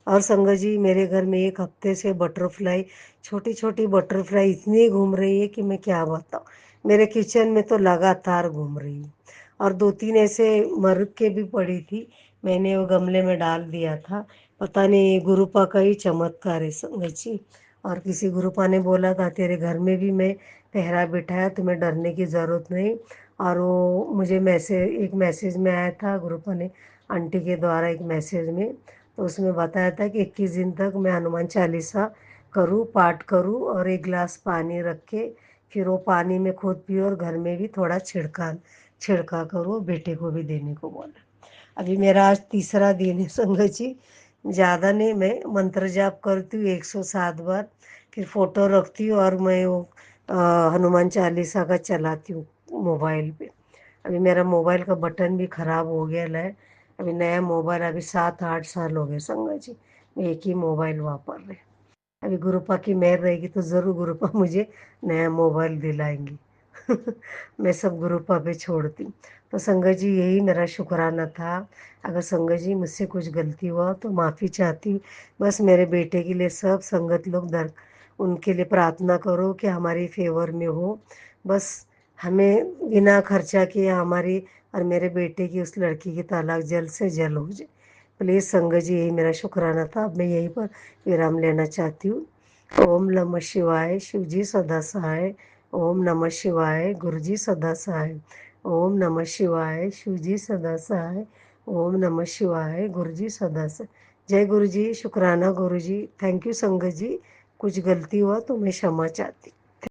और संगत जी मेरे घर में 1 हफ्ते से बटरफ्लाई, छोटी छोटी बटरफ्लाई इतनी घूम रही है कि मैं क्या बताऊँ। मेरे किचन में तो लगातार घूम रही है, और 2-3 ऐसे मर के भी पड़ी थी, मैंने वो गमले में डाल दिया था। पता नहीं ये गुरुपा का ही चमत्कार है संगत जी। और किसी गुरुपा ने बोला था तेरे घर में भी मैं पहरा बिठाया, तुम्हें डरने की ज़रूरत नहीं। और वो मुझे एक मैसेज में आया था, गुरुपा ने आंटी के द्वारा एक मैसेज में, तो उसमें बताया था कि 21 दिन तक मैं हनुमान चालीसा करूँ, पाठ करूँ और 1 गिलास पानी रख के फिर वो पानी में खुद पियो और घर में भी थोड़ा छिड़का करो, बेटे को भी देने को बोला। अभी मेरा आज तीसरा दिन है संगत जी। ज़्यादा नहीं, मैं मंत्र जाप करती हूँ 107 बार, फिर फोटो रखती हूँ और मैं वो हनुमान चालीसा का चलाती हूँ मोबाइल पे। अभी मेरा मोबाइल का बटन भी खराब हो गया है। अभी नया मोबाइल, अभी 7-8 साल हो गए संगत जी, मैं एक ही मोबाइल वापर रहे। अभी गुरुपा की मेहर रहेगी तो ज़रूर गुरुपा मुझे नया मोबाइल दिलाएंगी। मैं सब गुरुपा पे छोड़ती हूँ। तो संगत जी यही मेरा शुक्राना था। अगर संगत जी मुझसे कुछ गलती हुआ तो माफ़ी चाहती हूँ। बस मेरे बेटे के लिए सब संगत लोग उनके लिए प्रार्थना करो कि हमारी फेवर में हो। बस हमें बिना खर्चा किए हमारी और मेरे बेटे की उस लड़की की तलाक जल्द से जल्द हो जाए। प्लीज़ संगत जी यही मेरा शुक्राना था। अब मैं यहीं पर विराम लेना चाहती हूँ। ओम नमः शिवाय, शिव जी सदा सहाय। ओम नमः शिवाय, गुरु जी सदा सहाय। ओम नमः शिवाय, शिव जी सदा सहाय। ओम नमः शिवाय, गुरु जी सदा सहाय। जय गुरु जी, शुक्राना गुरु जी। थैंक यू संगत जी। कुछ गलती हुआ तो मैं क्षमा चाहती।